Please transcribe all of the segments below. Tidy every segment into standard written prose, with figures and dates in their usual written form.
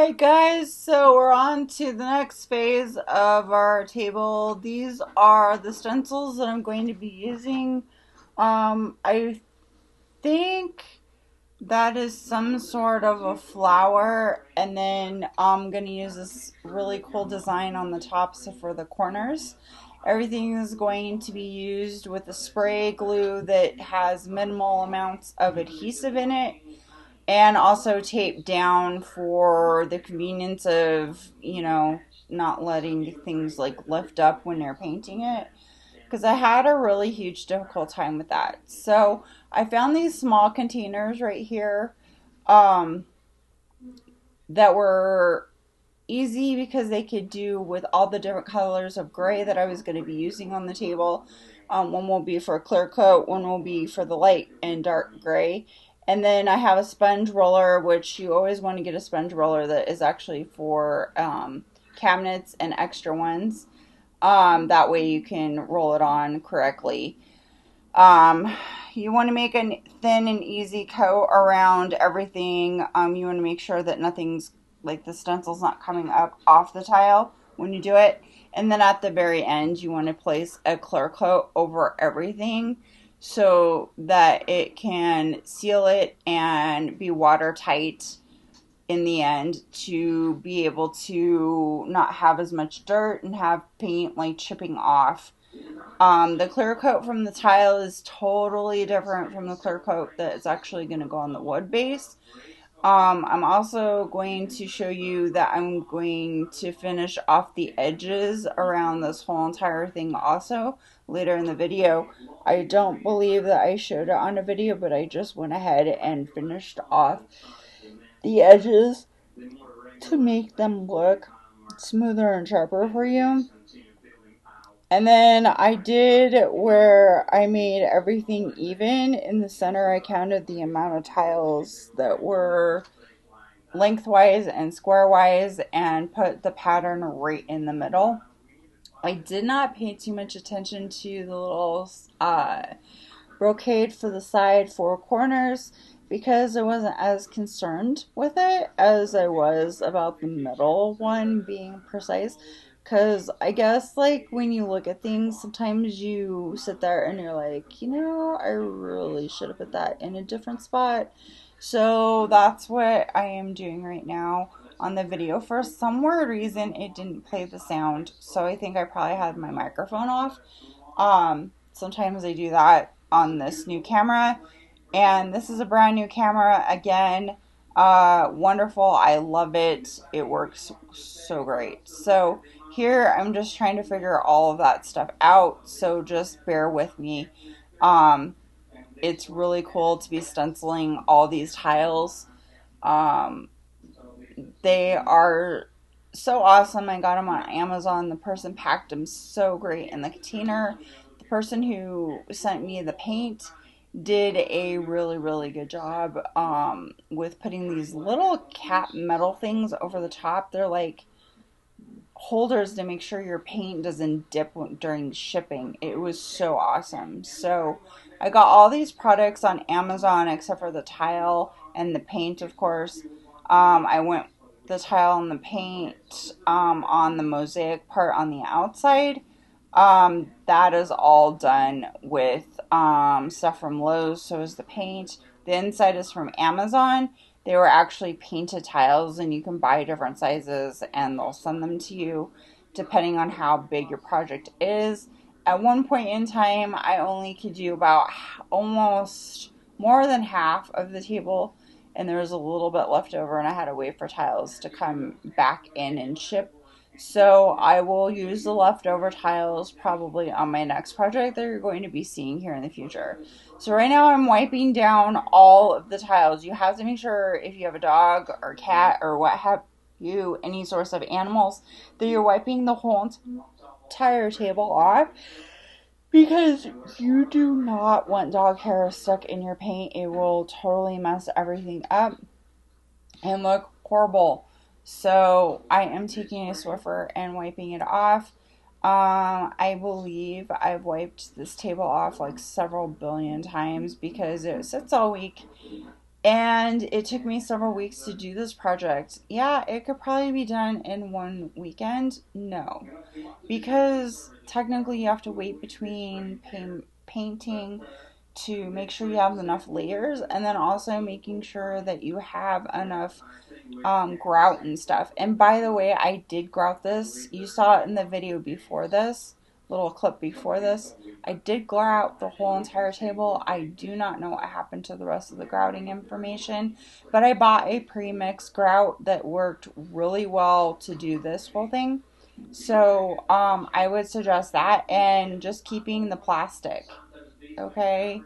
Alright guys, so we're on to the next phase of our table. These are the stencils that I'm going to be using. I think that is some sort of a flower, and then I'm going to use this really cool design on the tops for the corners. Everything is going to be used with a spray glue that has minimal amounts of adhesive in it, and also tape down for the convenience of, not letting things like lift up when you're painting it. Because I had a really huge difficult time with that. So I found these small containers right here um, that were easy because they could do with all the different colors of gray that I was going to be using on the table. One will be for a clear coat, one will be for the light and dark gray. And then I have a sponge roller, which you always want to get a sponge roller that is actually for cabinets and extra ones. That way you can roll it on correctly. You want to make a thin and easy coat around everything. You want to make sure that nothing's, like, the stencil's not coming up off the tile when you do it. And then at the very end, you want to place a clear coat over everything so that it can seal it and be watertight in the end, to be able to not have as much dirt and have paint like chipping off. The clear coat from the tile is totally different from the clear coat that is actually going to go on the wood base. I'm also going to show you that I'm going to finish off the edges around this whole entire thing also later in the video. I don't believe that I showed it on a video, but I just went ahead and finished off the edges to make them look smoother and sharper for you. And then I did where I made everything even. In the center, I counted the amount of tiles that were lengthwise and squarewise and put the pattern right in the middle. I did not pay too much attention to the little brocade for the side four corners because I wasn't as concerned with it as I was about the middle one being precise. Because I guess, like, when you look at things, sometimes you sit there and you're like, I really should have put that in a different spot. So that's what I am doing right now on the video. For some weird reason, it didn't play the sound. So I think I probably had my microphone off. Sometimes I do that on this new camera. And this is a brand new camera again. Wonderful. I love it. It works so great. So here I'm just trying to figure all of that stuff out. So just bear with me. It's really cool to be stenciling all these tiles. They are so awesome. I got them on Amazon. The person packed them so great in the container. The person who sent me the paint did a really, really good job with putting these little cap metal things over the top. They're like holders to make sure your paint doesn't dip during shipping. It was so awesome. So I got all these products on Amazon except for the tile and the paint, of course. I went the tile and the paint on the mosaic part on the outside. That is all done with stuff from Lowe's. So is the paint. The inside is from Amazon. They were actually painted tiles, and you can buy different sizes and they'll send them to you depending on how big your project is. At one point in time, I only could do about almost more than half of the table, and there was a little bit left over, and I had to wait for tiles to come back in and ship. So I will use the leftover tiles probably on my next project that you're going to be seeing here in the future. So right now I'm wiping down all of the tiles. You have to make sure if you have a dog or cat or what have you, any source of animals, that you're wiping the whole entire table off, because you do not want dog hair stuck in your paint. It will totally mess everything up and look horrible. So I am taking a Swiffer and wiping it off. I believe I've wiped this table off like several billion times because it sits all week And it took me several weeks to do this project. Yeah, it could probably be done in one weekend. No, because technically you have to wait between painting to make sure you have enough layers, and then also making sure that you have enough grout and stuff. And by the way, I did grout this. You saw it in the video before this, little clip before this. I did grout the whole entire table. I do not know what happened to the rest of the grouting information, but I bought a pre-mixed grout that worked really well to do this whole thing. So I would suggest that, and just keeping the plastic, okay,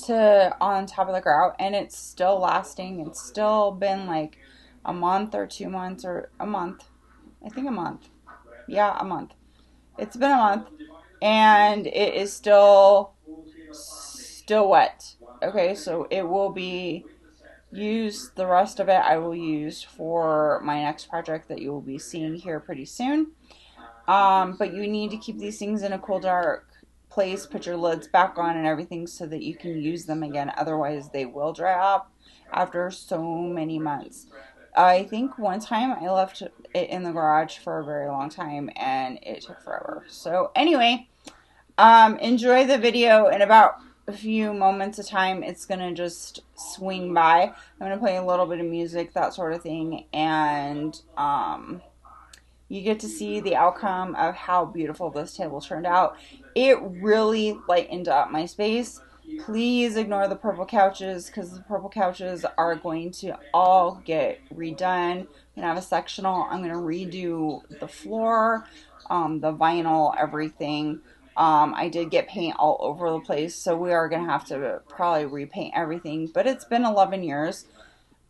to on top of the grout, and it's still lasting. It's still been like a month or 2 months or a month. I think a month. Yeah, a month. It's been a month, and it is still wet. Okay, so it will be used. The rest of it I will use for my next project that you will be seeing here pretty soon. But you need to keep these things in a cool, dark place. Put your lids back on and everything so that you can use them again. Otherwise, they will dry up after so many months. I think one time I left it in the garage for a very long time and it took forever. So anyway, enjoy the video. In about a few moments of time, it's going to just swing by. I'm going to play a little bit of music, that sort of thing, and you get to see the outcome of how beautiful this table turned out. It really lightened up my space. Please ignore the purple couches, because the purple couches are going to all get redone. I'm going to have a sectional. I'm going to redo the floor, the vinyl, everything. I did get paint all over the place, so we are going to have to probably repaint everything. But it's been 11 years.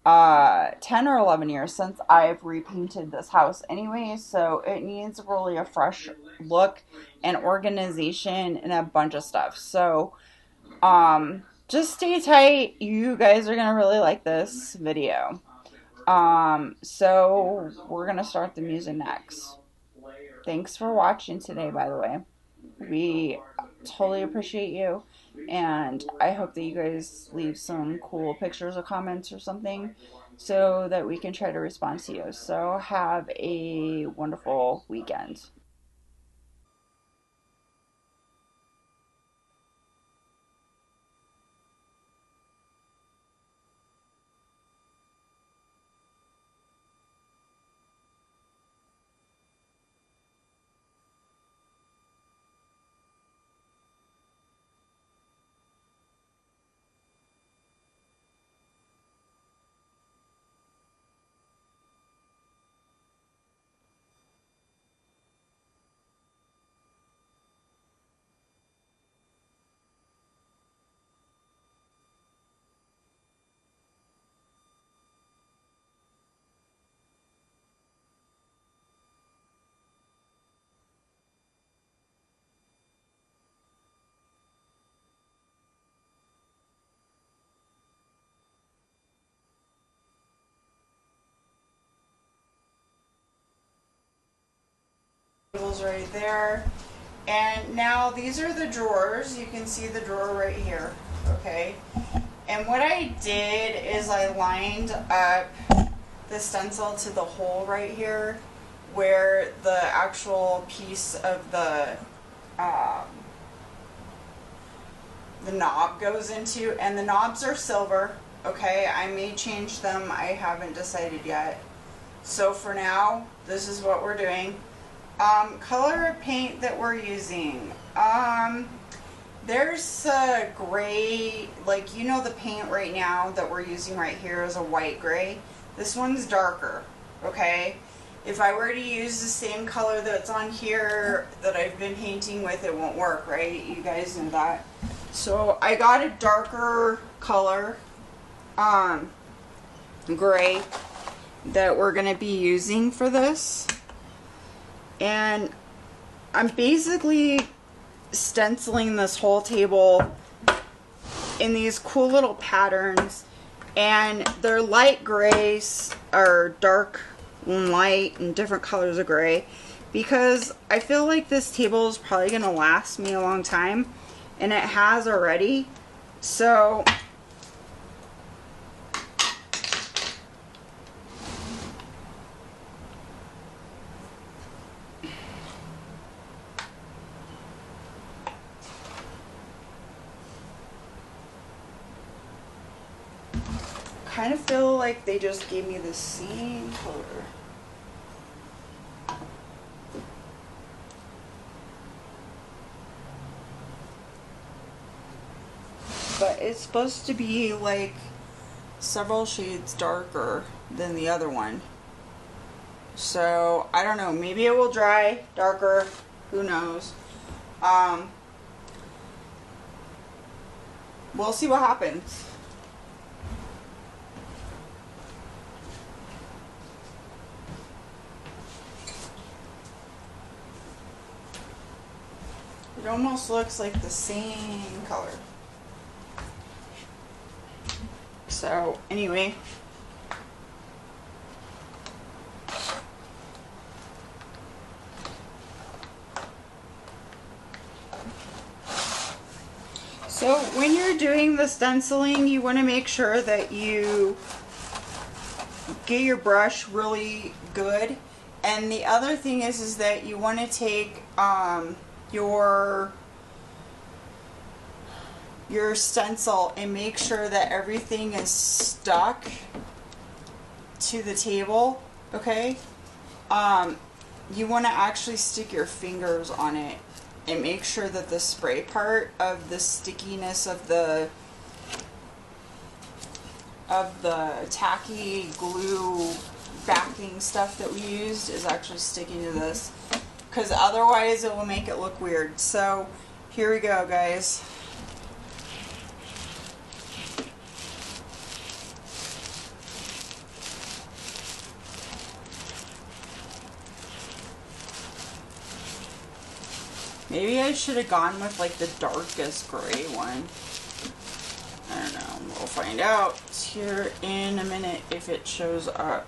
10 or 11 years since I've repainted this house anyway, so it needs really a fresh look and organization and a bunch of stuff. So just stay tight. You guys are gonna really like this video. So we're gonna start the music next. Thanks for watching today, by the way. We totally appreciate you, and I hope that you guys leave some cool pictures or comments or something so that we can try to respond to you. So have a wonderful weekend. Tables right there. And now these are the drawers. You can see the drawer right here, okay? And what I did is I lined up the stencil to the hole right here where the actual piece of the knob goes into, and the knobs are silver, okay? I may change them. I haven't decided yet. So for now, this is what we're doing. Color of paint that we're using. There's a gray, like, you know, the paint right now that we're using right here is a white gray. This one's darker, okay? If I were to use the same color that's on here that I've been painting with, it won't work, right? You guys know that. So I got a darker color, gray, that we're going to be using for this. And I'm basically stenciling this whole table in these cool little patterns, and they're light grays or dark and light and different colors of gray, because I feel like this table is probably going to last me a long time, and it has already. So kind of feel like they just gave me the same color. But it's supposed to be like several shades darker than the other one. So I don't know, maybe it will dry darker, who knows. We'll see what happens. It almost looks like the same color. So anyway, so when you're doing the stenciling, you want to make sure that you get your brush really good. And the other thing is that you want to take your stencil and make sure that everything is stuck to the table, okay? You want to actually stick your fingers on it and make sure that the spray part of the stickiness of the tacky glue backing stuff that we used is actually sticking to this, because otherwise it will make it look weird. So here we go, guys. Maybe I should have gone with like the darkest gray one. I don't know. We'll find out here in a minute if it shows up.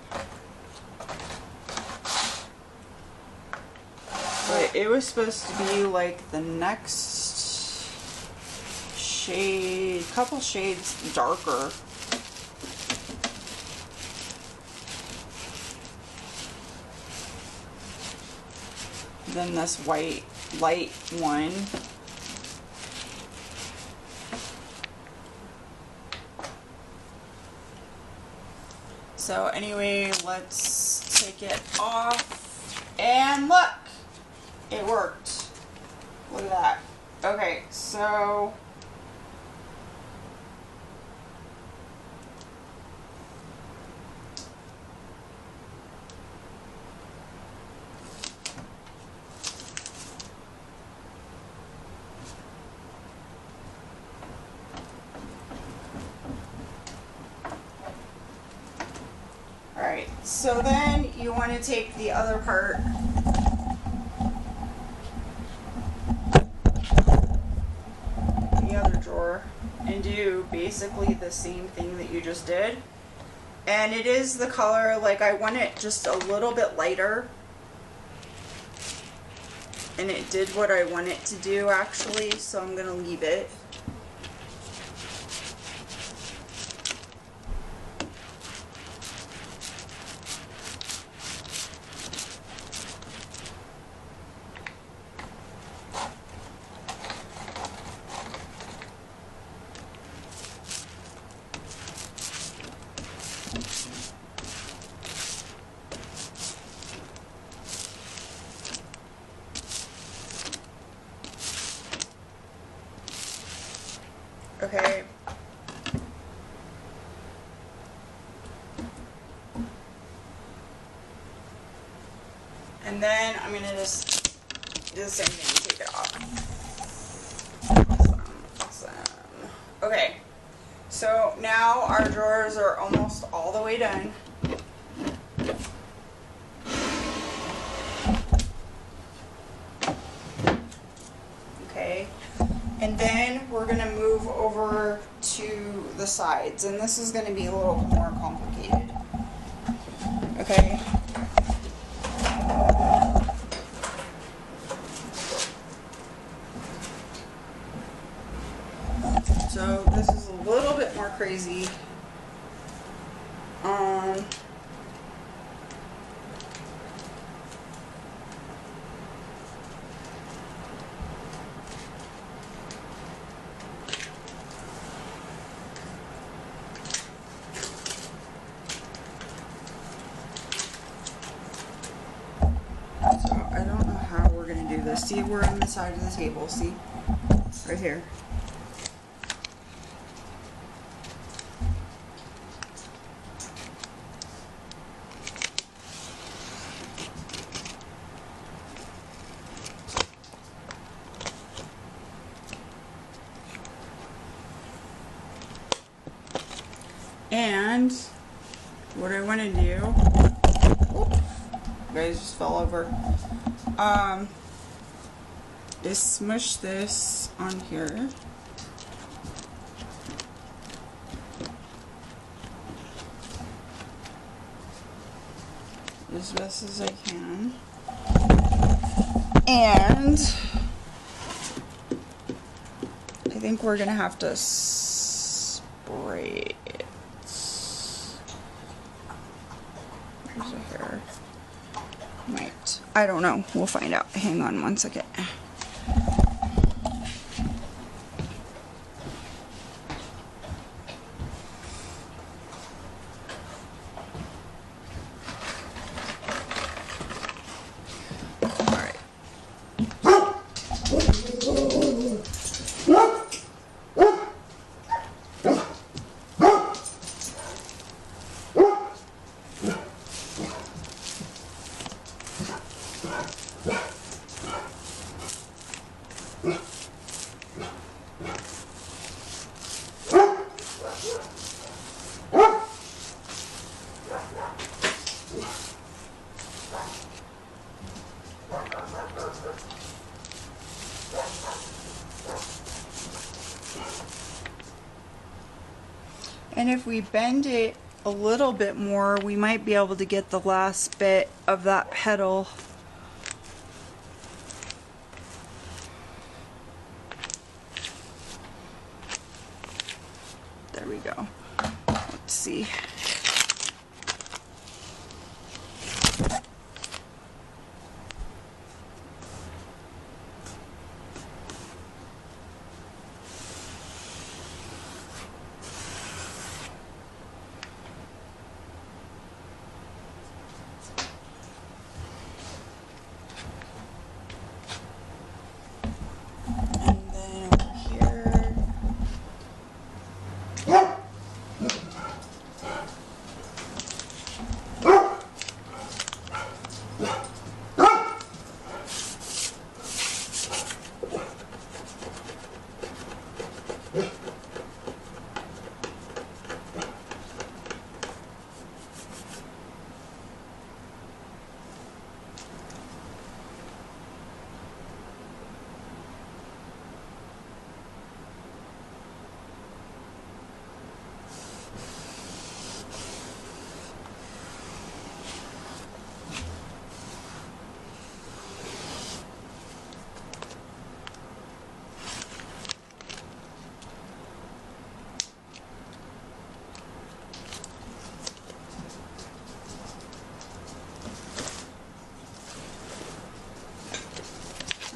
But it was supposed to be like the next shade, couple shades darker. Than this white light one. So anyway, let's take it off, and look, it worked. Look at that. Okay, so so then you want to take the other part, the other drawer, and do basically the same thing that you just did. And it is the color, like I want it just a little bit lighter. And it did what I want it to do actually, so I'm going to leave it. Okay. And then I'm going to just do the same thing, take it off. Awesome. Okay. So now our drawers are almost all the way done. Okay. And then we're going to move over to the sides, and this is going to be a little more complicated. Okay. So this is crazy. I don't know how we're going to do this. See, we're on the side of the table. See? Right here. And what I want to do, guys just fell over, is smush this on here. As best as I can. And I think we're gonna have to spray it. Where's the hair? Might. I don't know. We'll find out. Hang on one second. And if we bend it a little bit more, we might be able to get the last bit of that petal. There we go. Let's see.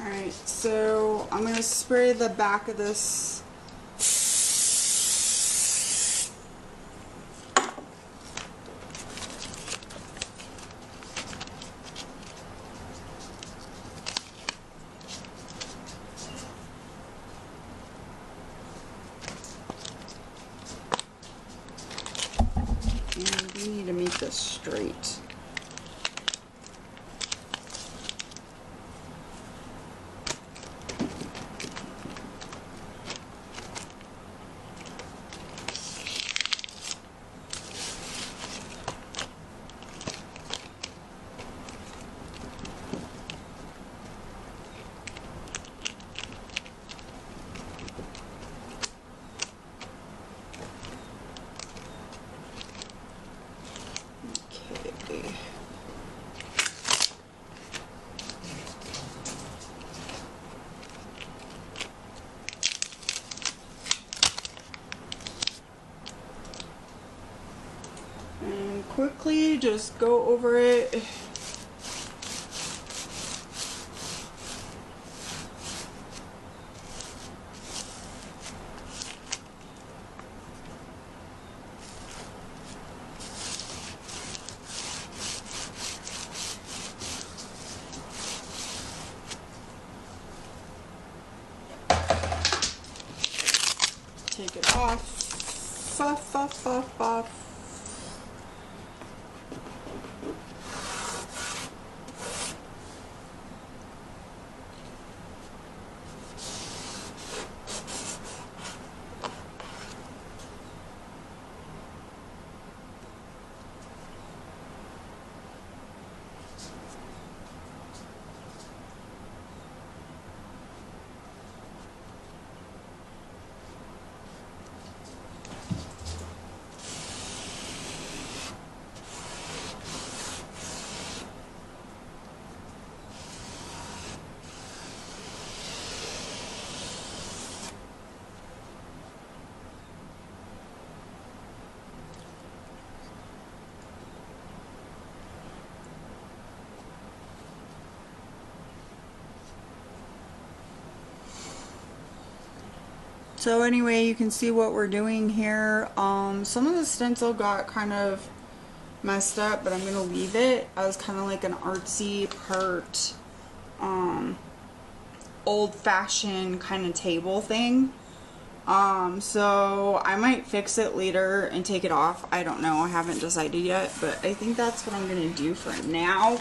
Alright, so I'm going to spray the back of this. And we need to make this straight. quickly just go over it. Take it off, off. So anyway, you can see what we're doing here. Some of the stencil got kind of messed up, but I'm going to leave it as kind of like an artsy part, old-fashioned kind of table thing. So I might fix it later and take it off. I don't know. I haven't decided yet, but I think that's what I'm going to do for now.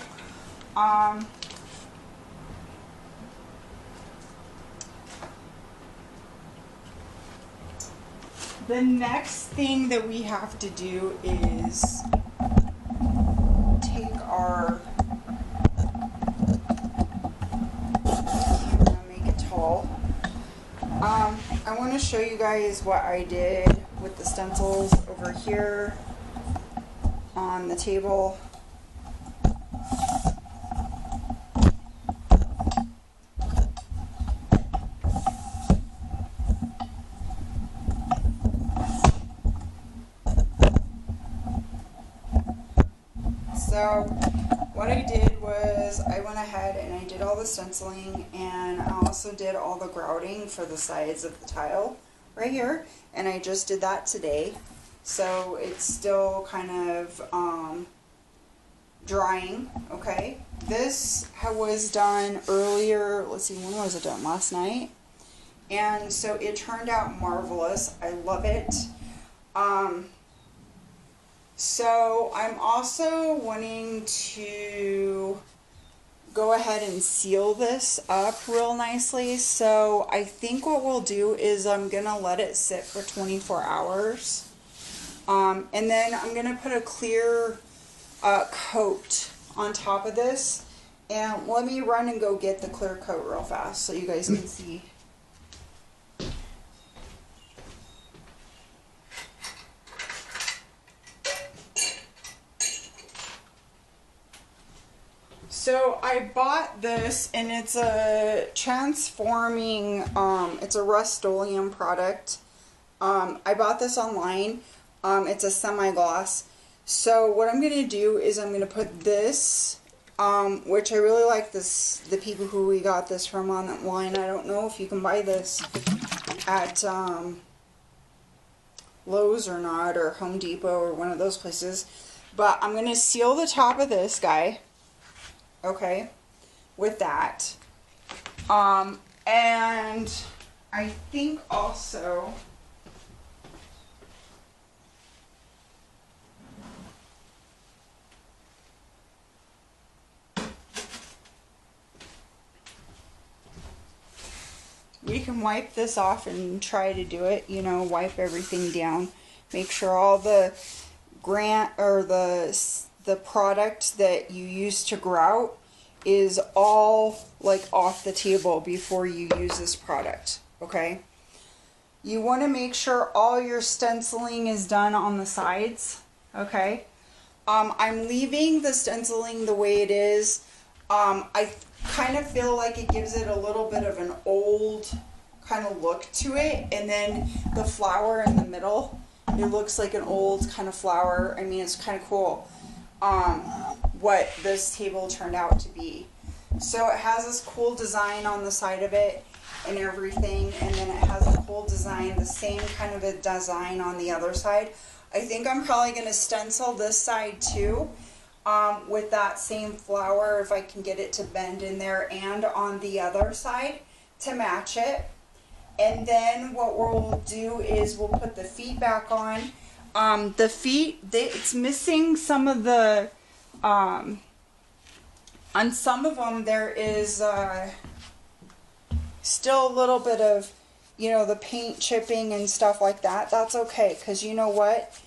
The next thing that we have to do is take our, I'm gonna make it tall. I want to show you guys what I did with the stencils over here on the table. So what I did was I went ahead and I did all the stenciling, and I also did all the grouting for the sides of the tile right here, and I just did that today. So it's still kind of drying, okay? This was done earlier, let's see, when was it done? Last night. And so it turned out marvelous. I love it. So I'm also wanting to go ahead and seal this up real nicely. So I think what we'll do is I'm going to let it sit for 24 hours. And then I'm going to put a clear coat on top of this. And let me run and go get the clear coat real fast so you guys can see. So I bought this, and it's a transforming, it's a Rust-Oleum product. I bought this online. It's a semi-gloss. So what I'm going to do is I'm going to put this, which I really like this, the people who we got this from online. I don't know if you can buy this at Lowe's or not, or Home Depot or one of those places. But I'm going to seal the top of this guy. Okay, with that. And I think also we can wipe this off and try to do it, you know, wipe everything down. Make sure all the the product that you use to grout is all like off the table before you use this product, okay? You want to make sure all your stenciling is done on the sides, okay? I'm leaving the stenciling the way it is. I kind of feel like it gives it a little bit of an old kind of look to it, and then the flower in the middle, it looks like an old kind of flower. I mean, it's kind of cool. what this table turned out to be. So it has this cool design on the side of it and everything, and then it has a cool design, the same kind of a design on the other side. I think I'm probably going to stencil this side too, with that same flower, if I can get it to bend in there, and on the other side to match it. And then what we'll do is we'll put the feet back on. The feet, it's missing some of the, on some of them there is still a little bit of, you know, the paint chipping and stuff like that. That's okay, because you know what?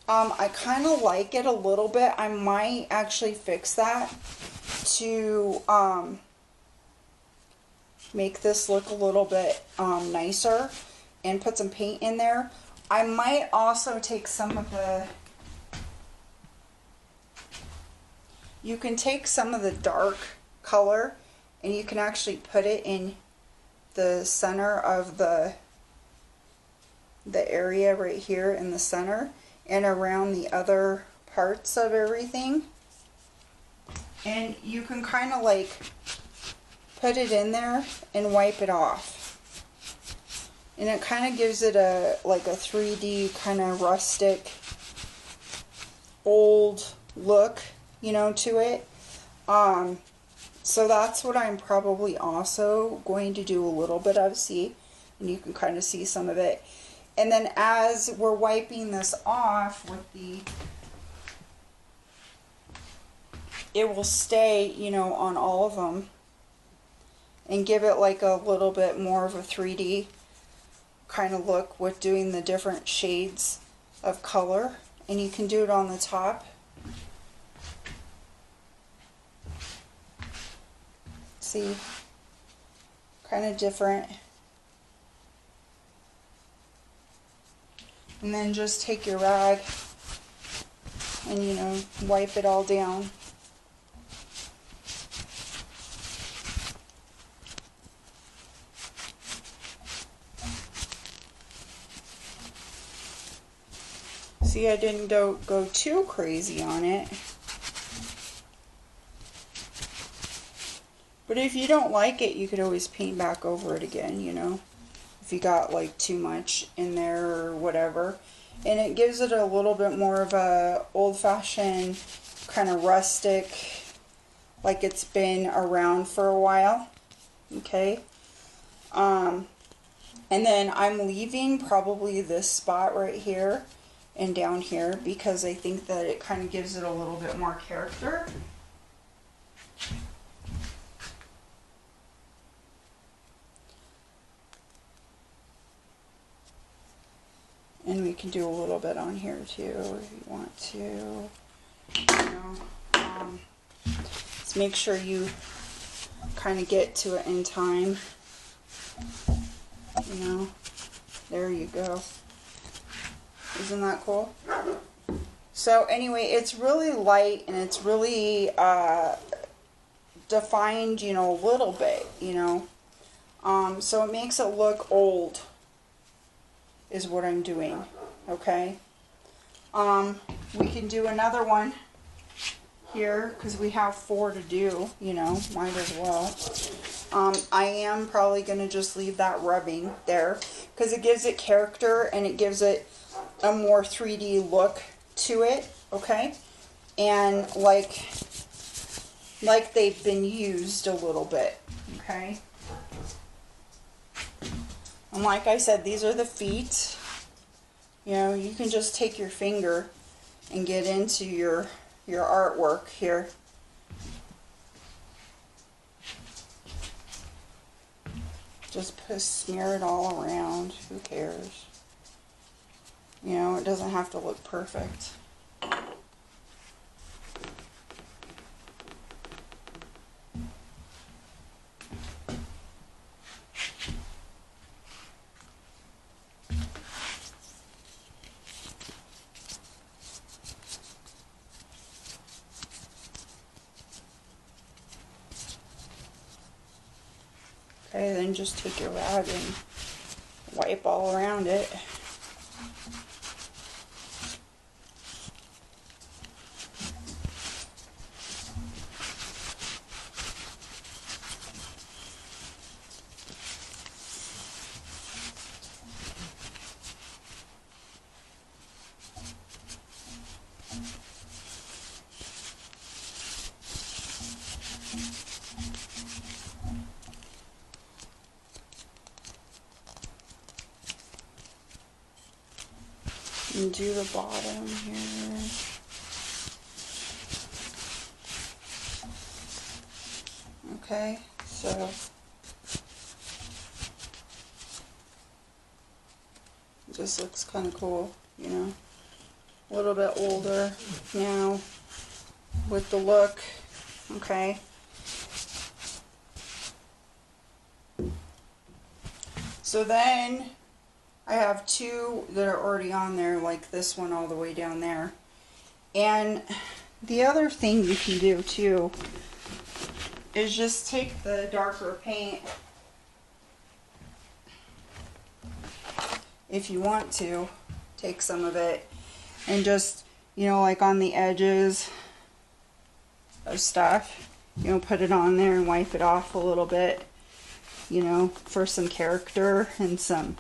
I kind of like it a little bit. I might actually fix that to make this look a little bit nicer and put some paint in there. I might also take some of the, you can take some of the dark color and you can actually put it in the center of the area right here in the center and around the other parts of everything. And you can kind of like put it in there and wipe it off. And it kind of gives it a, like a 3D kind of rustic, old look, you know, to it. So that's what I'm probably also going to do a little bit of, see, and you can kind of see some of it. And then as we're wiping this off with the, it will stay, you know, on all of them and give it like a little bit more of a 3D kind of look with doing the different shades of color. And you can do it on the top. See, kind of different. And then just take your rag and, you know, wipe it all down. See, I didn't go too crazy on it. But if you don't like it, you could always paint back over it again, you know, if you got like too much in there or whatever. And it gives it a little bit more of a old-fashioned kind of rustic, like it's been around for a while. Okay. And then I'm leaving probably this spot right here and down here because I think that it kind of gives it a little bit more character. And we can do a little bit on here too if you want to. You know, just make sure you kind of get to it in time. You know, there you go. Isn't that cool? So anyway, it's really light and it's really defined, you know, a little bit, you know. So it makes it look old is what I'm doing. Okay. We can do another one here because we have 4 to do, you know, might as well. I am probably going to just leave that rubbing there because it gives it character and it gives it a more 3D look to it, okay? And like they've been used a little bit, okay? And like I said, these are the feet. You know, you can just take your finger and get into your artwork here. Just smear it all around. Who cares? You know, it doesn't have to look perfect. Okay, then just take your rag and wipe all around it. And do the bottom here. Okay, so this looks kind of cool, you know, a little bit older now with the look. Okay. So then I have two that are already on there, like this one all the way down there. And the other thing you can do too is just take the darker paint, if you want to, take some of it and just, you know, like on the edges of stuff, you know, put it on there and wipe it off a little bit, you know, for some character and some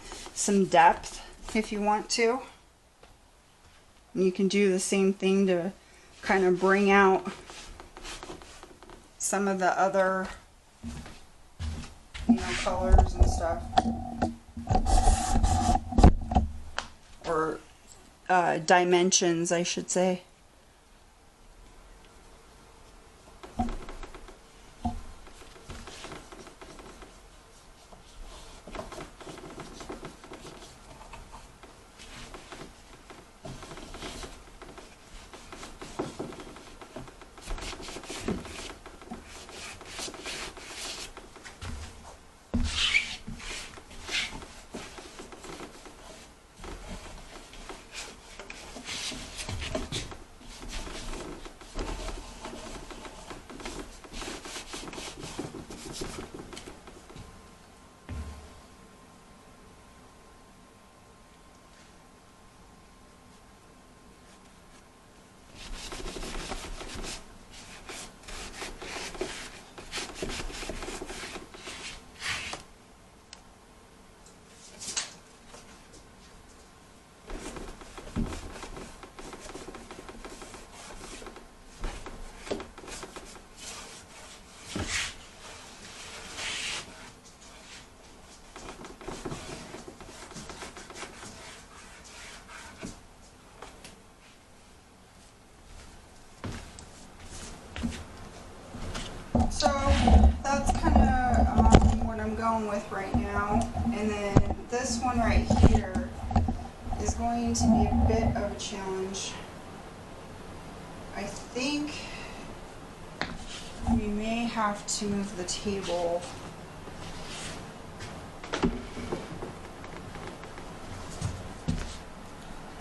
depth if you want to. And you can do the same thing to kind of bring out some of the other, you know, colors and stuff. Or dimensions, I should say. So that's kind of what I'm going with right now. And then this one right here is going to be a bit of a challenge. I think we may have to move the table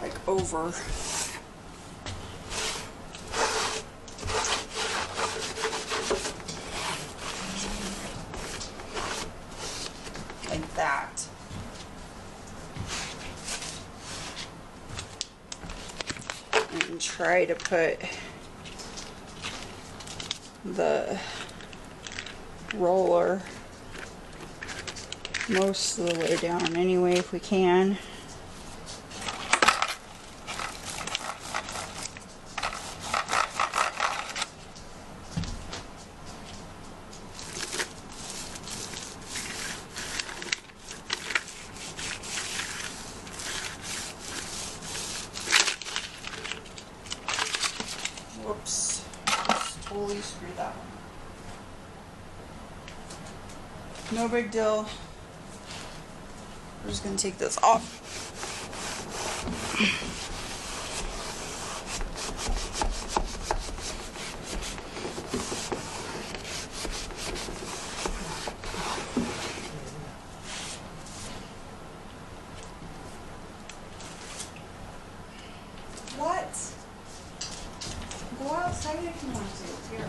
like over. Like that. And try to put the roller most of the way down anyway if we can. Whoops, just totally screwed that one. No big deal. We're just gonna take this off. What? Go outside if you want to. Here.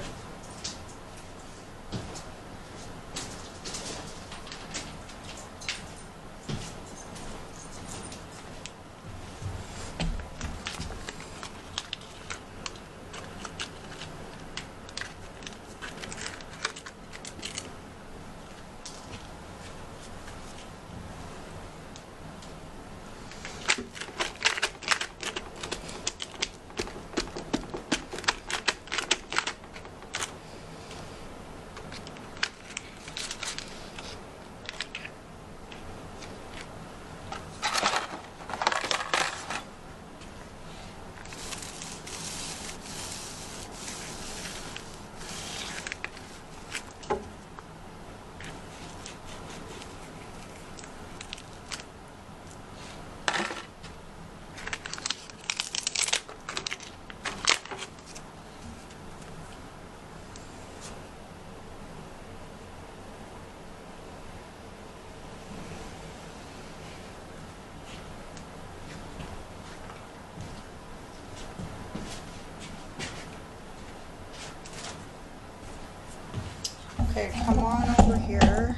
Okay, come on over here.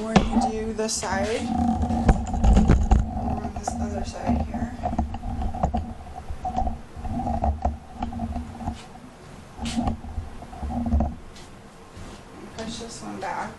We're going to do this side. We're on this other side here. Push this one back.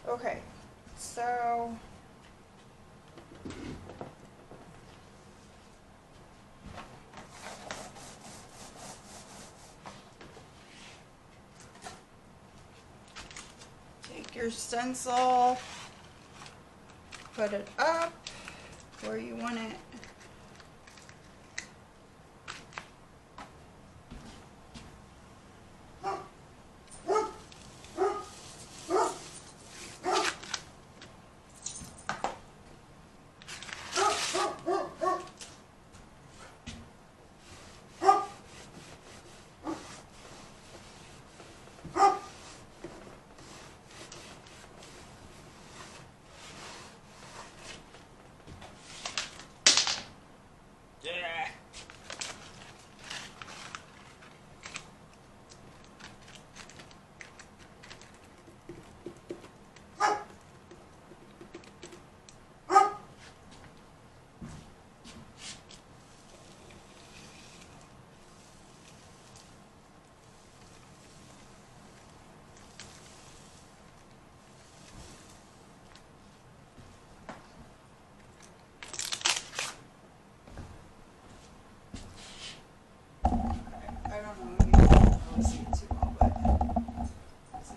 Okay, so take your stencil, put it up where you want it. I don't know, you can't really see it too well, but let's see.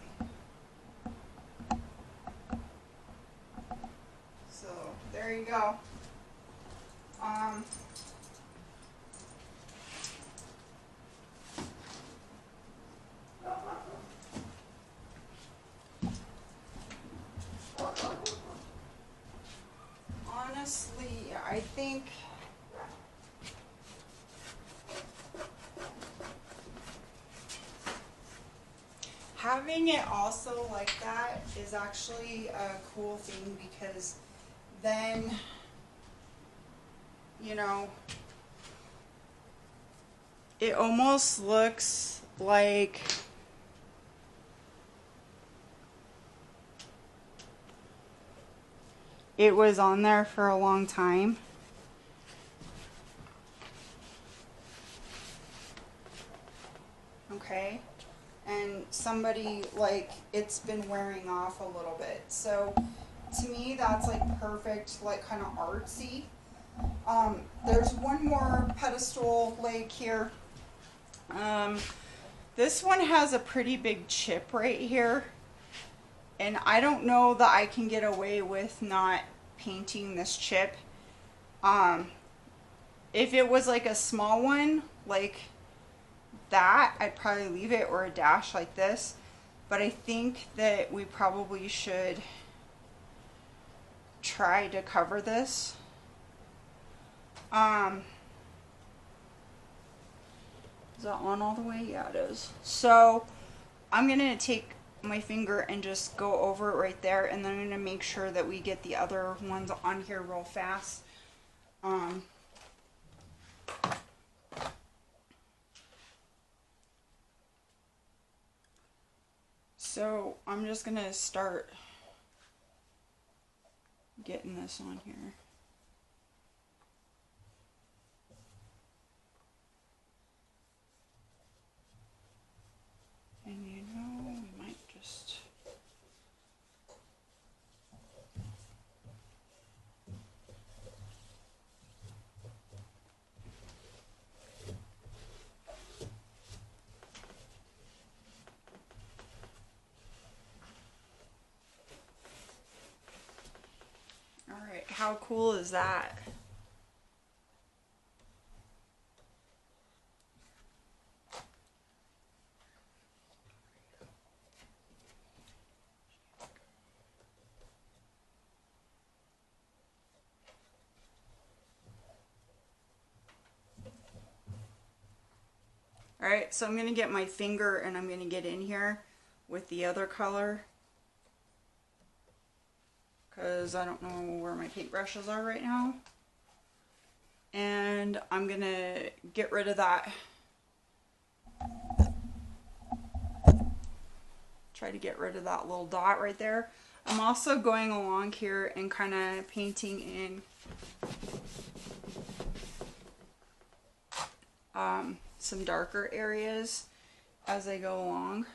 So there you go. Honestly, I think having it also like that is actually a cool thing, because then, you know, it almost looks like it was on there for a long time. Okay, and somebody, like, it's been wearing off a little bit. So to me, that's like perfect, like kind of artsy. There's one more pedestal leg here. This one has a pretty big chip right here, and I don't know that I can get away with not painting this chip. If it was like a small one like that, I'd probably leave it, or a dash like this, but I think that we probably should try to cover this. Is that on all the way? Yeah, it is. So I'm gonna take my finger and just go over it right there, and then I'm gonna make sure that we get the other ones on here real fast. So I'm just gonna start getting this on here. And you know, we might just... Alright, how cool is that? Alright, so I'm going to get my finger and I'm going to get in here with the other color, because I don't know where my paintbrushes are right now. And I'm going to get rid of that. Try to get rid of that little dot right there. I'm also going along here and kind of painting in some darker areas as I go along,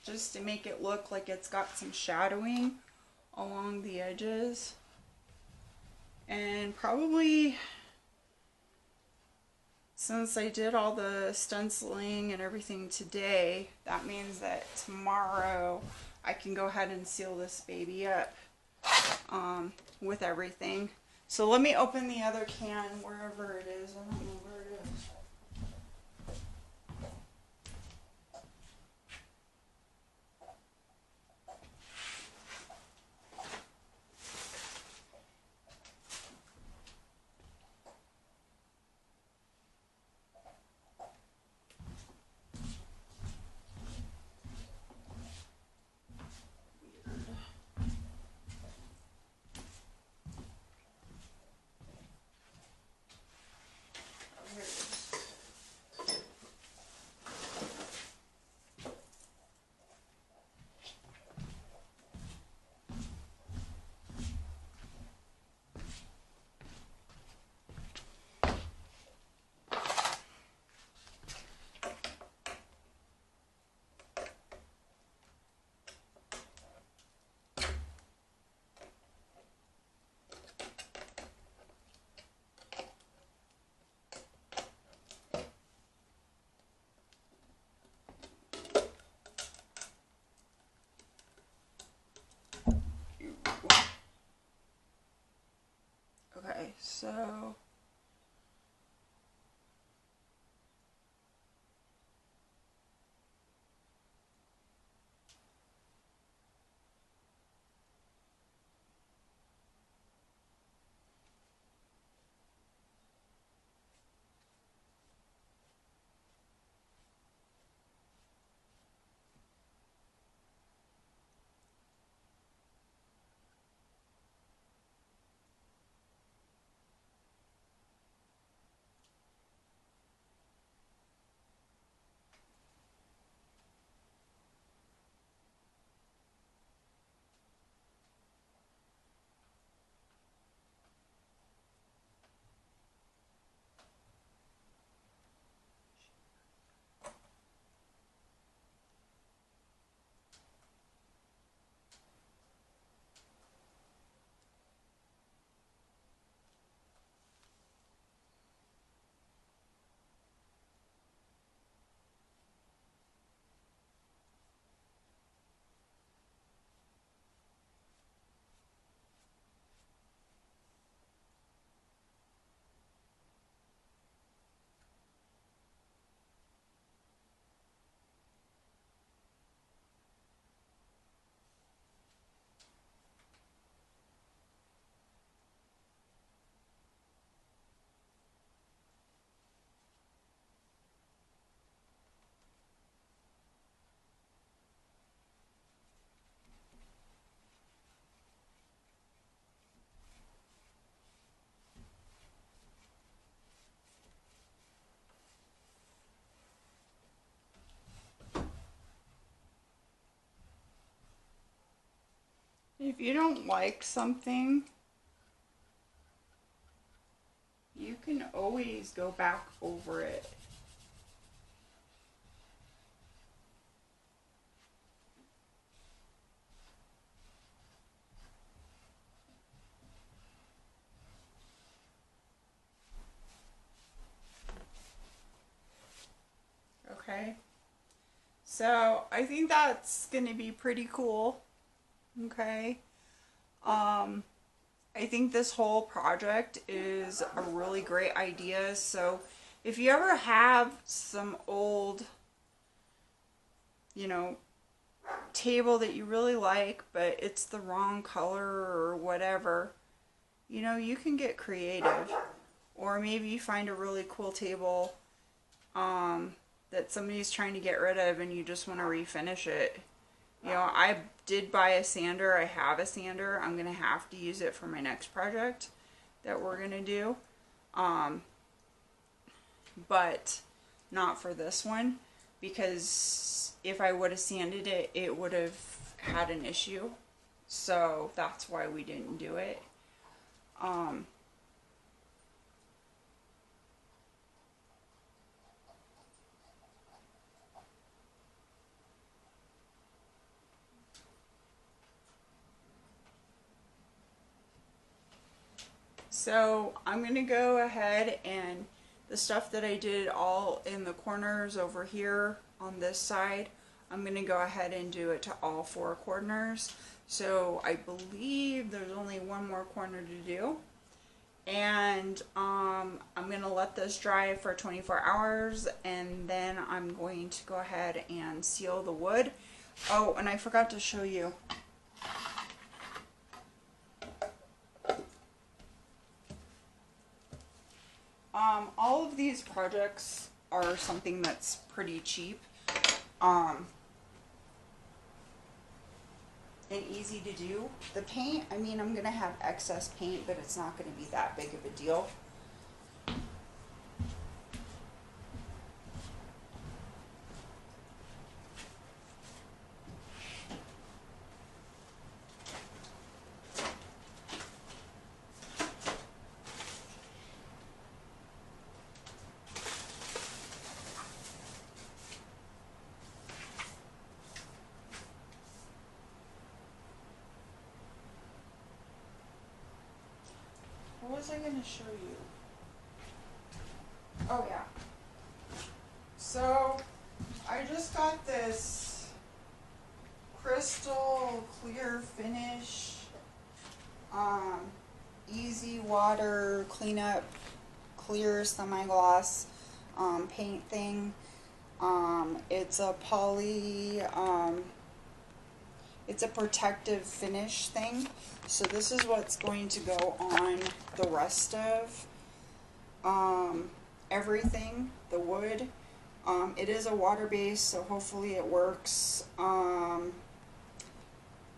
just to make it look like it's got some shadowing along the edges. And probably, since I did all the stenciling and everything today, that means that tomorrow I can go ahead and seal this baby up with everything. So let me open the other can, wherever it is. I don't know where it is. Okay, so if you don't like something, you can always go back over it. Okay, so I think that's going to be pretty cool. Okay, I think this whole project is a really great idea. So if you ever have some old, you know, table that you really like, but it's the wrong color or whatever, you know, you can get creative. or maybe you find a really cool table that somebody's trying to get rid of and you just want to refinish it. You know, I did buy a sander. I have a sander. I'm going to have to use it for my next project that we're going to do. But not for this one, because if I would have sanded it, it would have had an issue. So that's why we didn't do it. So I'm going to go ahead and the stuff that I did all in the corners over here on this side, I'm going to go ahead and do it to all 4 corners. So I believe there's only one more corner to do. And I'm going to let this dry for 24 hours and then I'm going to go ahead and seal the wood. Oh, and I forgot to show you. All of these projects are something that's pretty cheap and easy to do. The paint, I mean, I'm going to have excess paint, but it's not going to be that big of a deal. What was I going to show you? Oh yeah. So I just got this crystal clear finish, easy water cleanup, clear semi-gloss paint thing. It's a poly, it's a protective finish thing. So this is what's going to go on the rest of everything, the wood. It is a water base, so hopefully it works.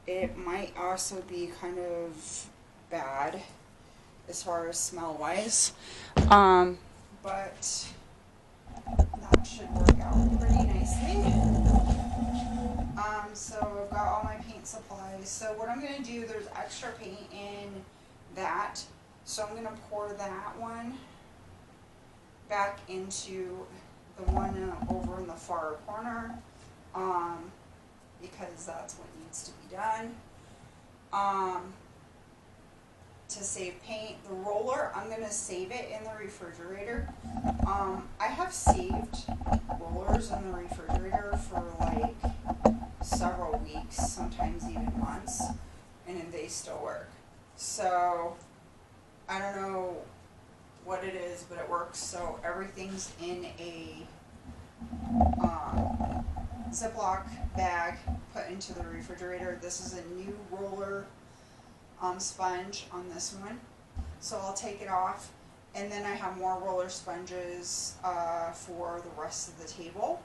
It might also be kind of bad as far as smell wise, but that should work out pretty nicely. So I've got all my paint supplies. So what I'm going to do, there's extra paint in that, so I'm going to pour that one back into the one over in the far corner, because that's what needs to be done. To save paint, the roller, I'm going to save it in the refrigerator. I have saved rollers in the refrigerator for like several weeks, sometimes even months, and they still work. So I don't know what it is, but it works. So everything's in a Ziploc bag put into the refrigerator. This is a new roller sponge on this one, so I'll take it off, and then I have more roller sponges for the rest of the table.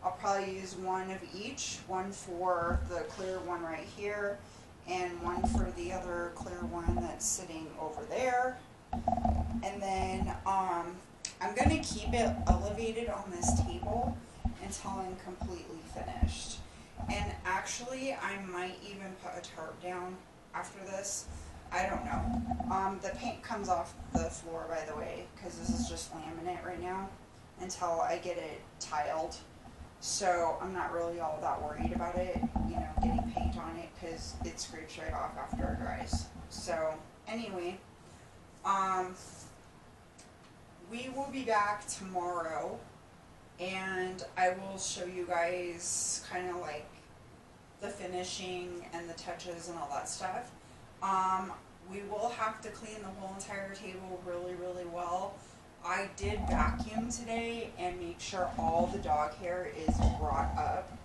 I'll probably use one of each, one for the clear one right here and one for the other clear one that's sitting over there. And then I'm going to keep it elevated on this table until I'm completely finished. And actually I might even put a tarp down after this. I don't know. The paint comes off the floor, by the way, because this is just laminate right now until I get it tiled. So I'm not really all that worried about it, you know, getting paint on it, because it scrapes right off after it dries. So anyway, we will be back tomorrow, and I will show you guys kind of like the finishing and the touches and all that stuff. We will have to clean the whole entire table really, really well. I did vacuum today and make sure all the dog hair is brought up.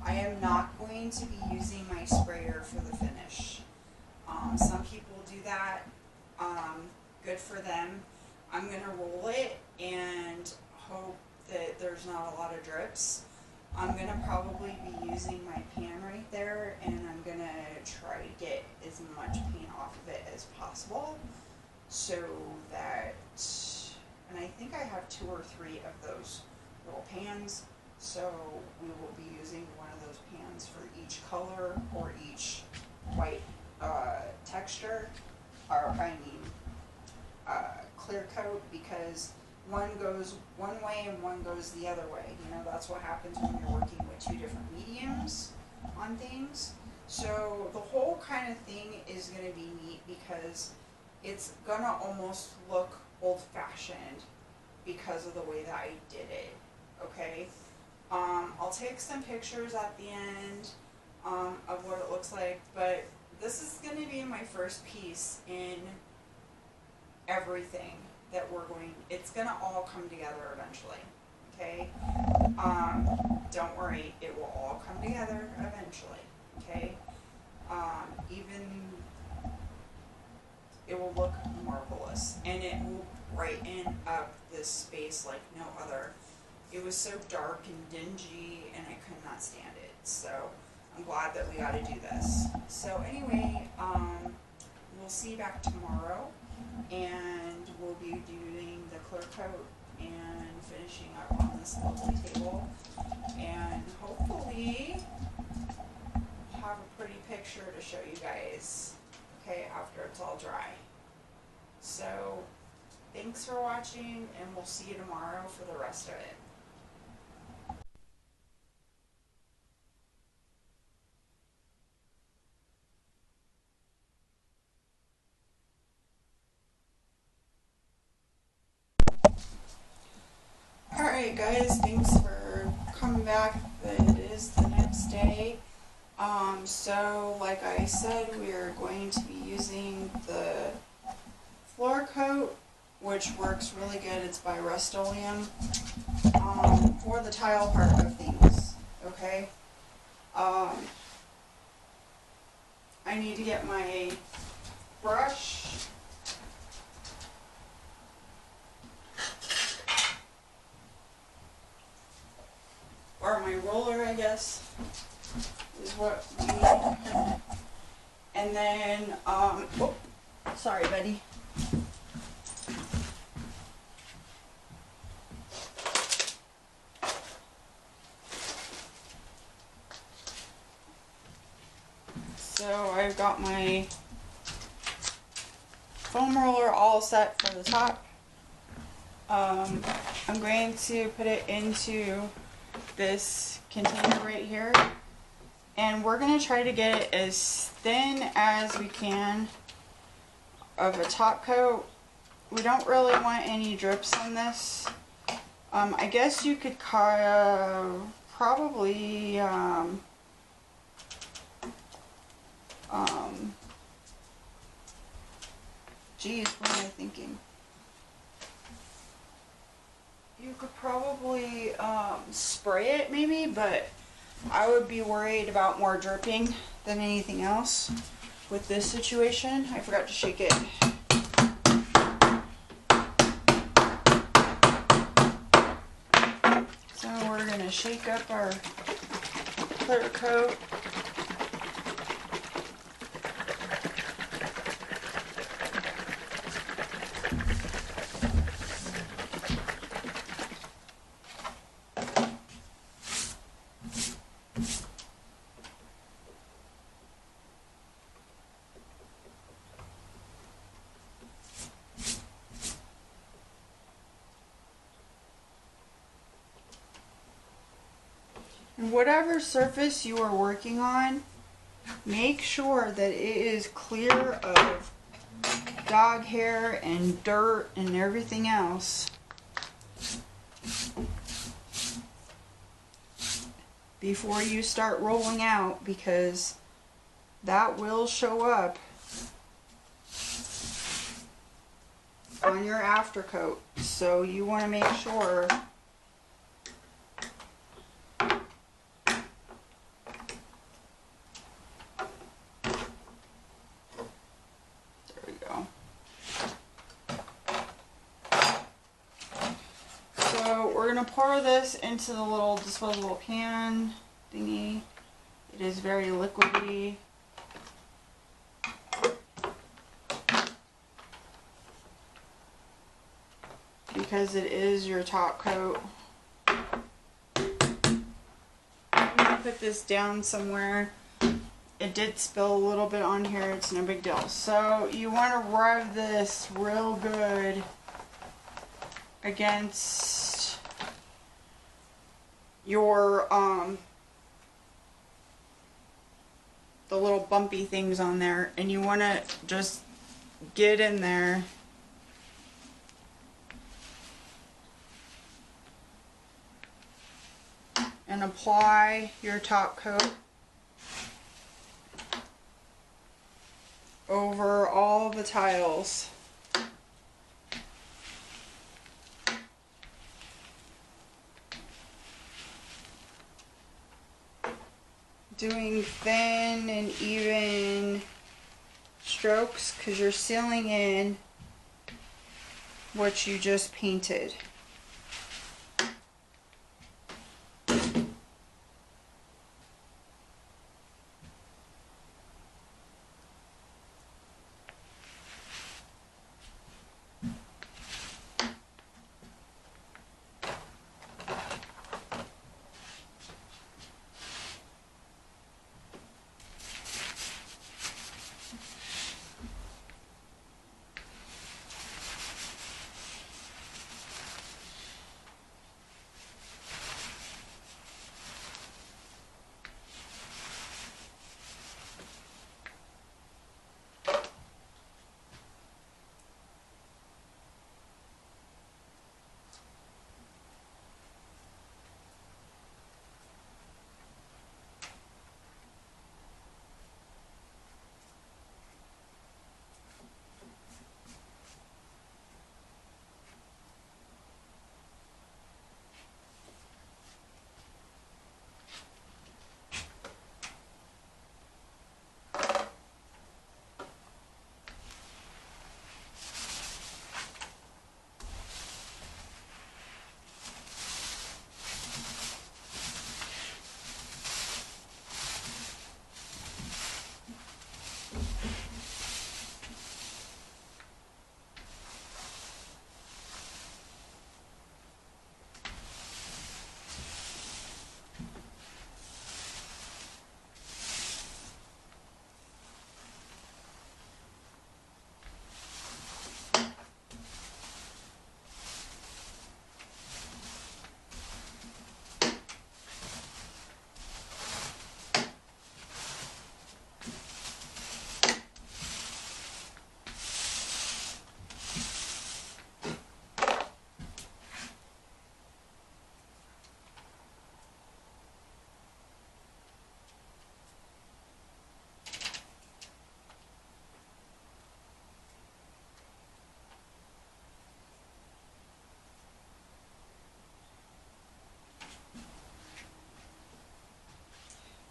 I am not going to be using my sprayer for the finish. Some people do that. Good for them. I'm going to roll it and hope that there's not a lot of drips. I'm going to probably be using my pan right there, and I'm going to try to get as much paint off of it as possible, so that, and I think I have 2 or 3 of those little pans, so we will be using one of those pans for each color or each white texture, or clear coat, because one goes one way and one goes the other way. You know, that's what happens when you're working with 2 different mediums on things. So the whole kind of thing is going to be neat because it's going to almost look old-fashioned because of the way that I did it. Okay? I'll take some pictures at the end of what it looks like, but this is going to be my first piece in everything that we're going, it's going to all come together eventually, okay? Don't worry, it will all come together eventually, okay? Even, it will look marvelous, and it will brighten up this space like no other. It was so dark and dingy, and I could not stand it, so I'm glad that we got to do this. So anyway, we'll see you back tomorrow, and we'll be doing the clear coat and finishing up on this lovely table, and hopefully have a pretty picture to show you guys, okay, after it's all dry. So thanks for watching, and we'll see you tomorrow for the rest of it. Alright guys, thanks for coming back. It is the next day. So like I said, we're going to be using the floor coat, which works really good. It's by Rust-Oleum, for the tile part of things, okay? I need to get my brush. Or my roller, I guess, is what we need. And then, oh, sorry, buddy. So I've got my foam roller all set for the top. I'm going to put it into this container right here, and we're going to try to get it as thin as we can of a top coat. We don't really want any drips on this. I guess you could probably geez, what am I thinking? You could probably spray it maybe, but I would be worried about more dripping than anything else with this situation. I forgot to shake it. So we're going to shake up our clear coat. And whatever surface you are working on, make sure that it is clear of dog hair and dirt and everything else before you start rolling out, because that will show up on your after coat. So you want to make sure we're going to pour this into the little disposable pan thingy. It is very liquidy. Because it is your top coat. I'm going to put this down somewhere. It did spill a little bit on here. It's no big deal. So you want to rub this real good against your the little bumpy things on there, and you want to just get in there and apply your top coat over all the tiles. Doing thin and even strokes because you're sealing in what you just painted.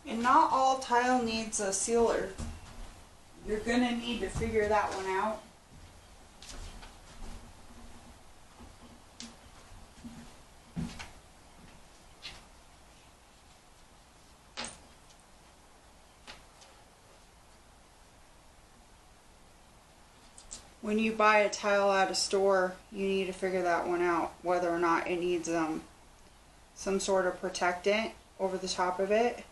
And not all tile needs a sealer. You're going to need to figure that one out. When you buy a tile at a store, you need to figure that one out, whether or not it needs some sort of protectant over the top of it.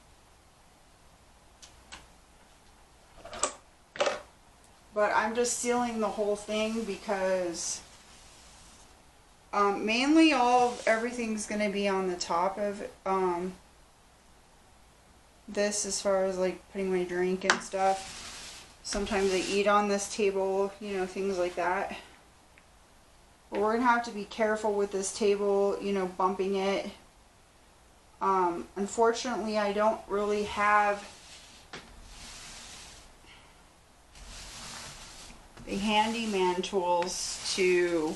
But I'm just sealing the whole thing because mainly everything's going to be on the top of this, as far as like putting my drink and stuff. Sometimes I eat on this table, you know, things like that. But we're going to have to be careful with this table, you know, bumping it. Unfortunately, I don't really have the handyman tools to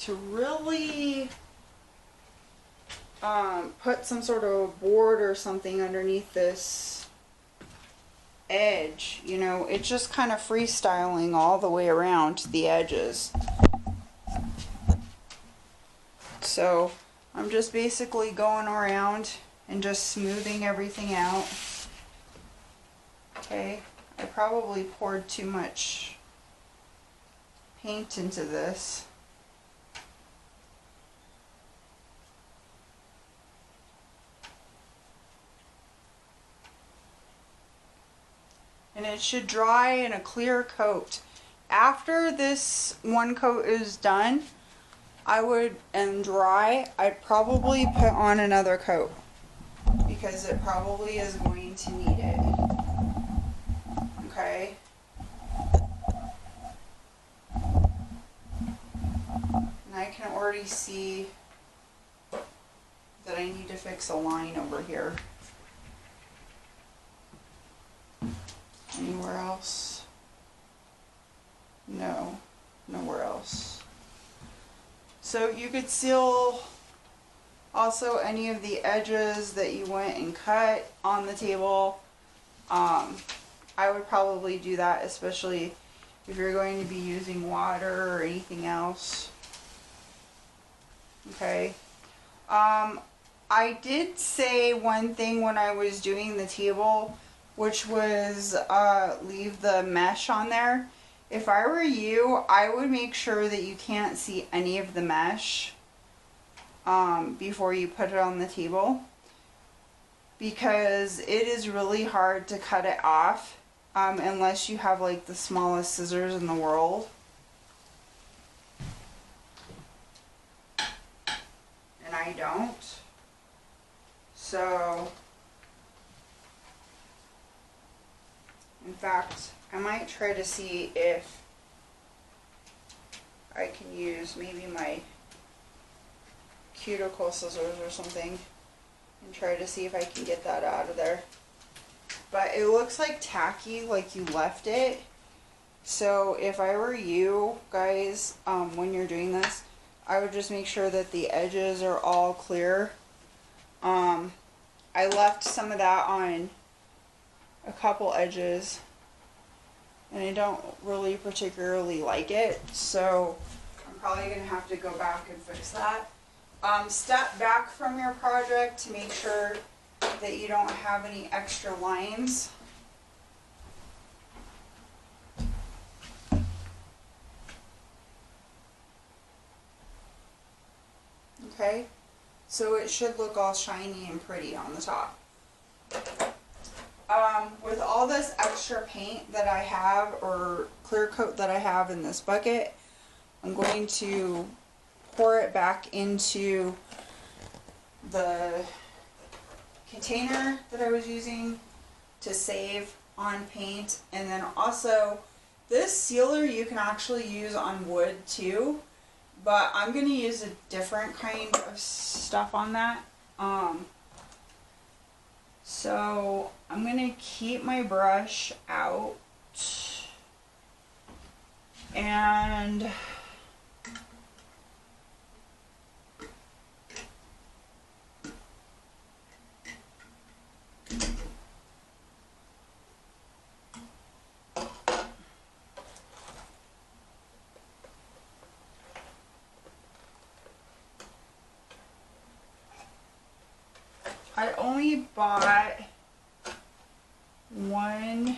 really put some sort of board or something underneath this edge, you know, it's just kind of freestyling all the way around the edges. So I'm just basically going around and just smoothing everything out. Okay, I probably poured too much paint into this. And it should dry in a clear coat. After this one coat is done, and dry, I'd probably put on another coat because it probably is going to need it. Okay. And I can already see that I need to fix a line over here. Anywhere else? No, nowhere else. So you could seal also any of the edges that you went and cut on the table. I would probably do that, especially if you're going to be using water or anything else. Okay. I did say one thing when I was doing the table, which was leave the mesh on there. If I were you, I would make sure that you can't see any of the mesh before you put it on the table, because it is really hard to cut it off unless you have like the smallest scissors in the world. And I don't. So, in fact, I might try to see if I can use maybe my cuticle scissors or something and try to see if I can get that out of there. But it looks like tacky, like you left it. So if I were you guys, when you're doing this, I would just make sure that the edges are all clear. I left some of that on a couple edges, and I don't really particularly like it, so I'm probably going to have to go back and fix that. Step back from your project to make sure that you don't have any extra lines. Okay, so it should look all shiny and pretty on the top. With all this extra paint that I have, or clear coat that I have in this bucket, I'm going to pour it back into the container that I was using to save on paint. And then also, this sealer you can actually use on wood too, but I'm going to use a different kind of stuff on that. So I'm going to keep my brush out and I only bought one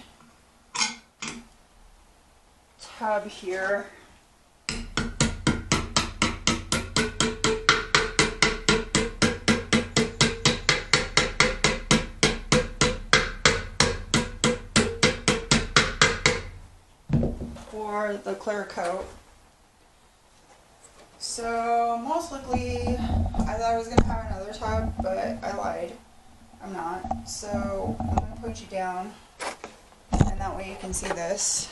tub here. For the clear coat. So most likely I thought I was going to have another tub, but I lied. I'm not. So I'm going to put you down, and that way you can see this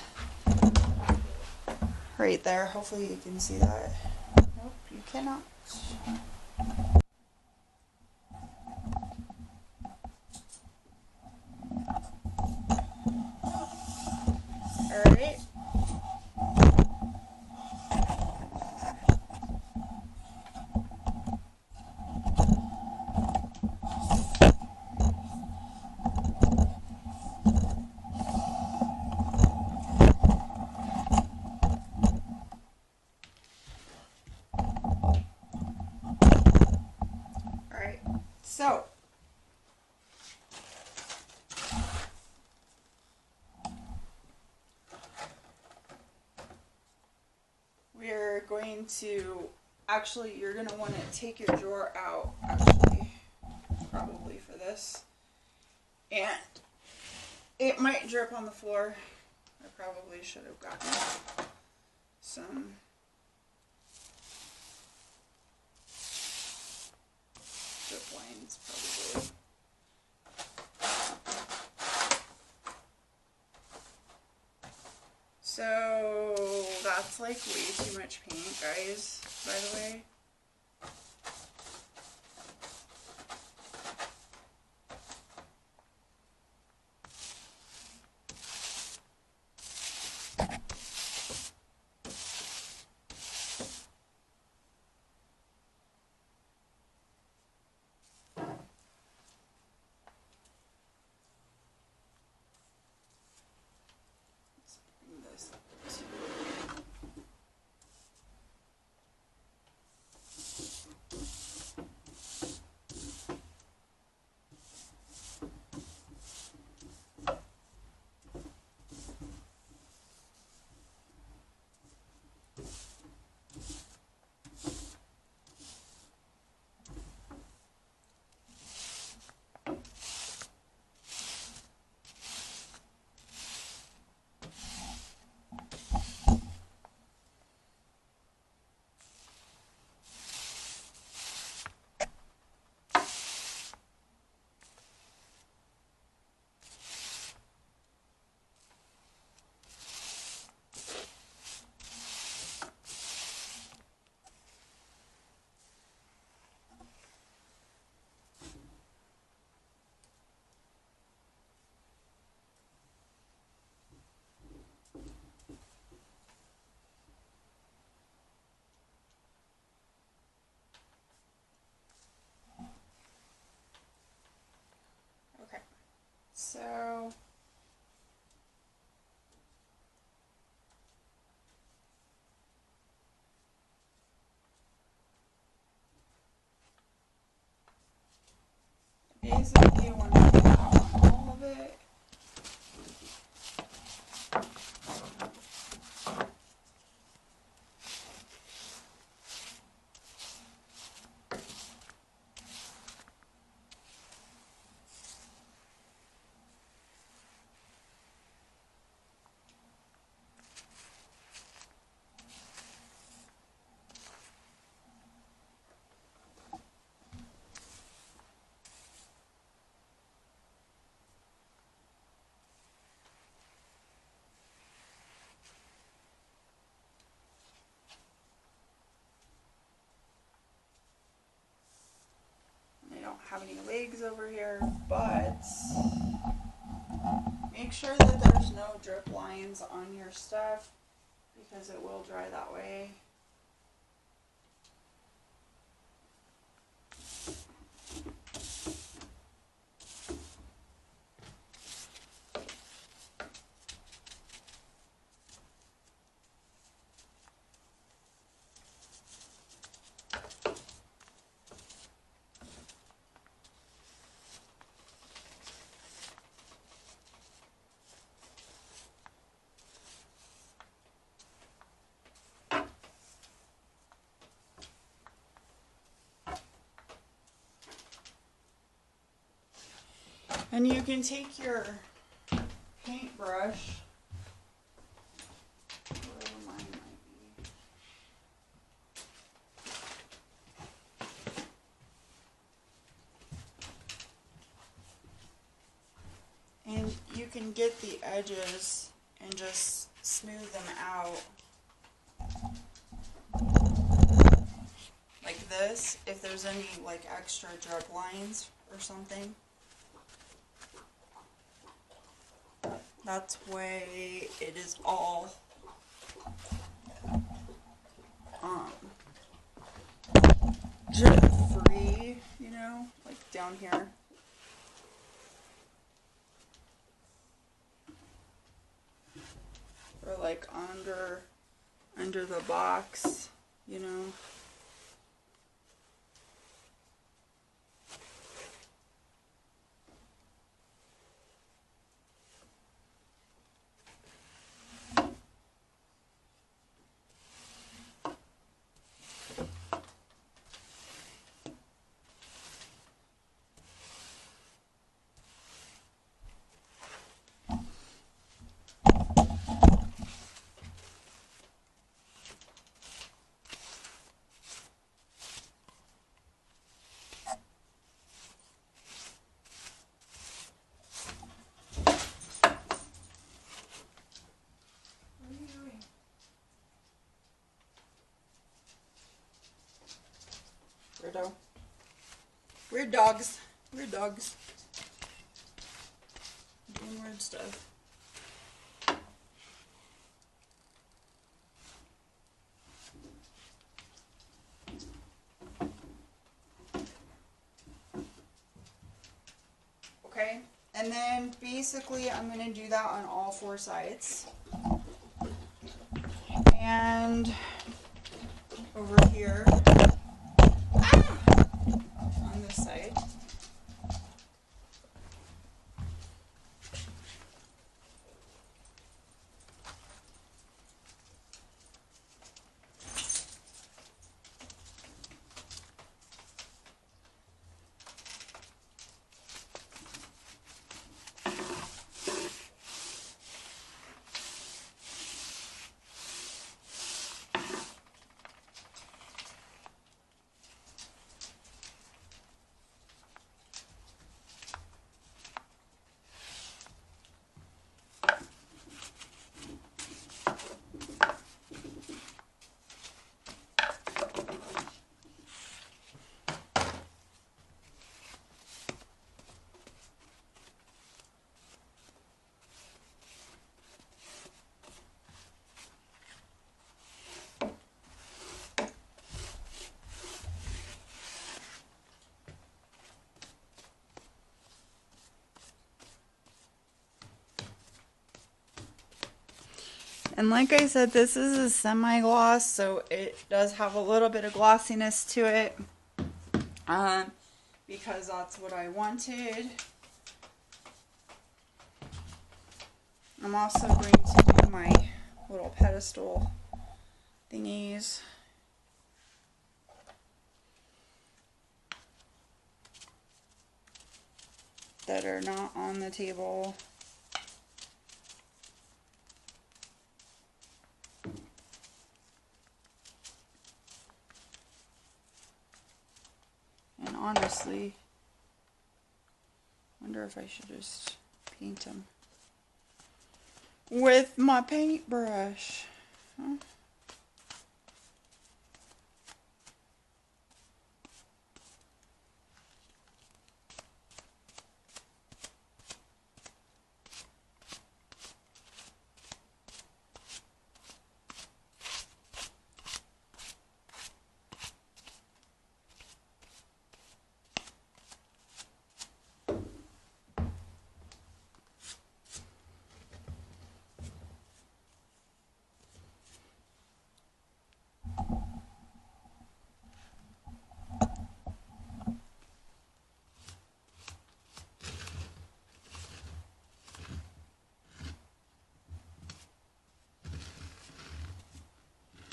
right there. Hopefully you can see that. Nope, you cannot. Alright. going to, actually, you're going to want to take your drawer out, actually, probably for this. And it might drip on the floor. I probably should have gotten some drip lines, probably. So that's like way too much paint, guys, by the way. So basically you want to put all of it. Have any legs over here, but make sure that there's no drip lines on your stuff because it will dry that way. And you can take your paintbrush, wherever mine might be, and you can get the edges and just smooth them out like this if there's any like extra drip lines or something. That's way it is all drip free, you know, like down here. Or like under the box, you know. weirdo. Weird dogs. Weird dogs. Doing weird stuff. Okay, and then basically I'm going to do that on all 4 sides. And over here on this side. And like I said, this is a semi-gloss, so it does have a little bit of glossiness to it, because that's what I wanted. I'm also going to do my little pedestal thingies. That are not on the table. And honestly, I wonder if I should just paint them with my paintbrush. Huh?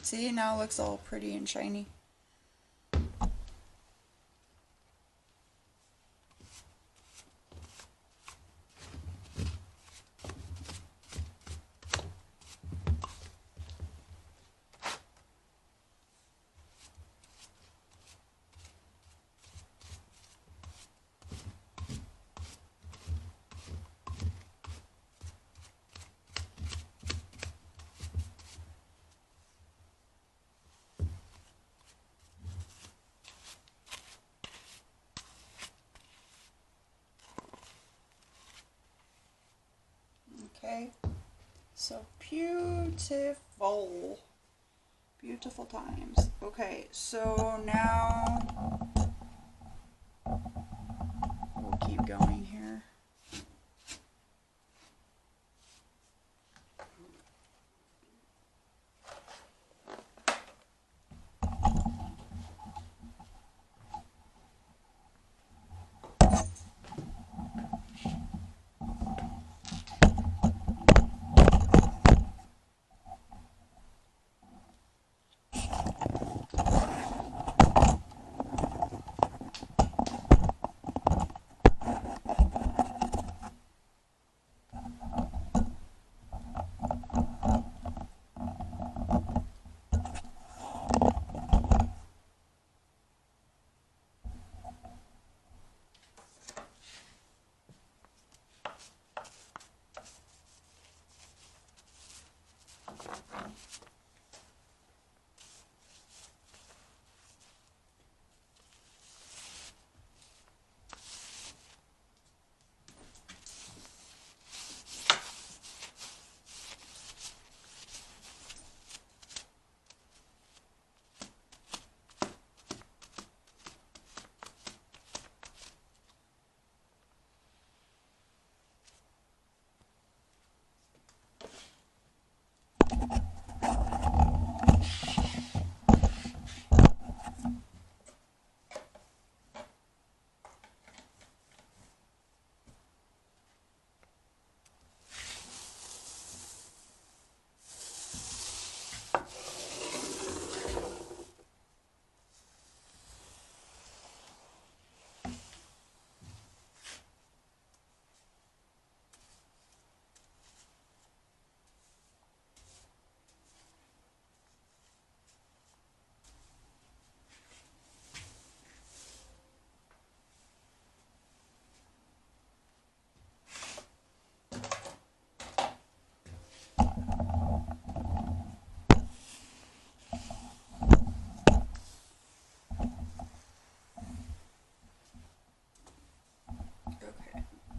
See, now it looks all pretty and shiny. Okay, so beautiful, beautiful times. Okay, so now we'll keep going here.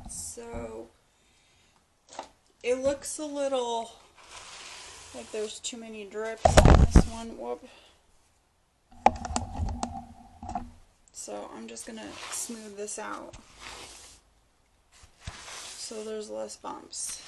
So it looks a little like there's too many drips on this one. Whoop. So I'm just gonna smooth this out so there's less bumps.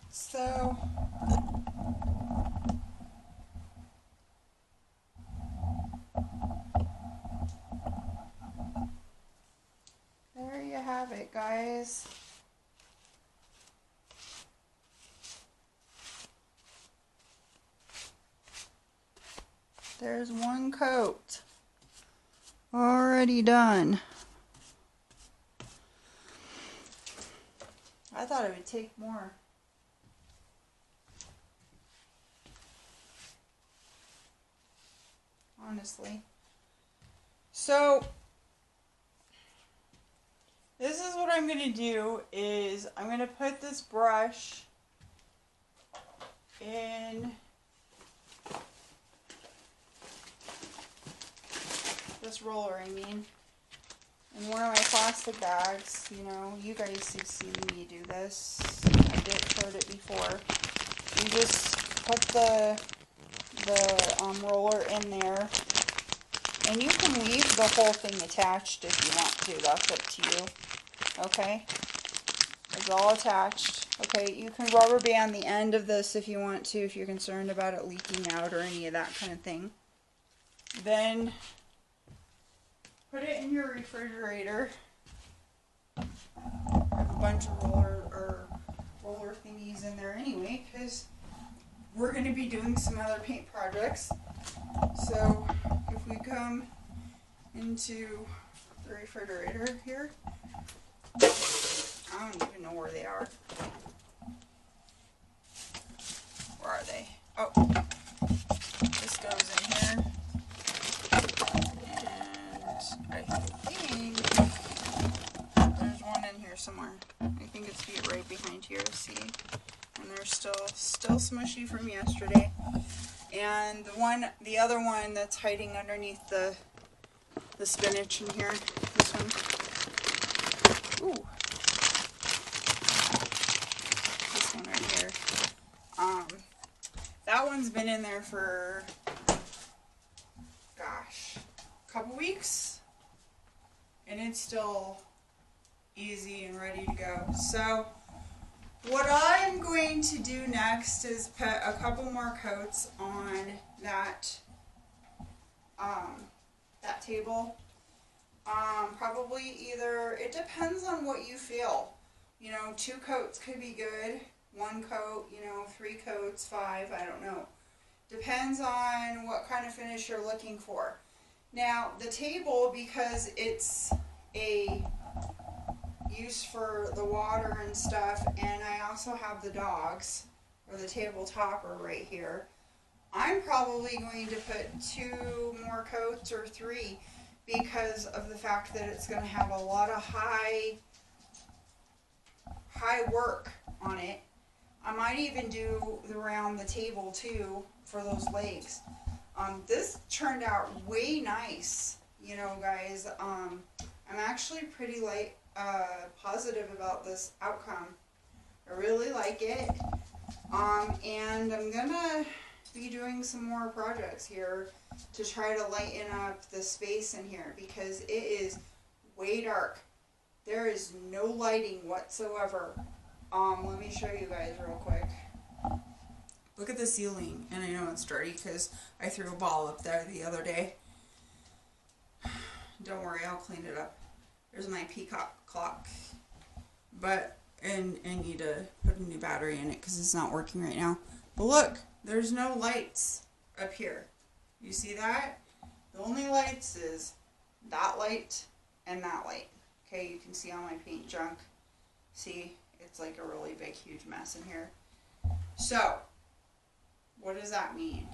So there you have it, guys. There's one coat already done. I thought it would take more. Honestly. So this is what I'm going to do is I'm going to put this brush in this roller, I mean, in one of my plastic bags. You know, you guys have seen me do this. I showed it before. You just put the roller in there, and you can leave the whole thing attached if you want to. That's up to you. Okay, it's all attached. Okay, you can rubber band the end of this if you want to, if you're concerned about it leaking out or any of that kind of thing. Then put it in your refrigerator. I have a bunch of roller thingies in there anyway, because we're going to be doing some other paint projects. So if we come into the refrigerator here, I don't even know where they are. Where are they? Oh, this goes in here. And I think there's one in here somewhere. I think it's right behind here, see? And they're still smushy from yesterday. And the other one that's hiding underneath the the spinach in here. This one. Ooh. This one right here. That one's been in there for, gosh, a couple weeks. And it's still easy and ready to go. So what I'm going to do next is put a couple more coats on that that table. Probably either, it depends on what you feel. You know, 2 coats could be good. 1 coat, you know, 3 coats, 5, I don't know. Depends on what kind of finish you're looking for. Now, the table, because it's a use for the water and stuff, and I also have the dogs, or the table topper right here, I'm probably going to put 2 more coats or 3 because of the fact that it's going to have a lot of high work on it. I might even do around the table too for those legs. This turned out way nice, you know, guys. I'm actually pretty positive about this outcome. I really like it. And I'm gonna be doing some more projects here to try to lighten up the space in here because it is way dark. There is no lighting whatsoever. Let me show you guys real quick. Look at the ceiling, and I know it's dirty because I threw a ball up there the other day. Don't worry, I'll clean it up. There's my peacock clock, but and need to put a new battery in it because it's not working right now. But look, there's no lights up here. You see that? The only lights is that light and that light. Okay, you can see all my paint junk. See, it's like a really big, huge mess in here. So, what does that mean?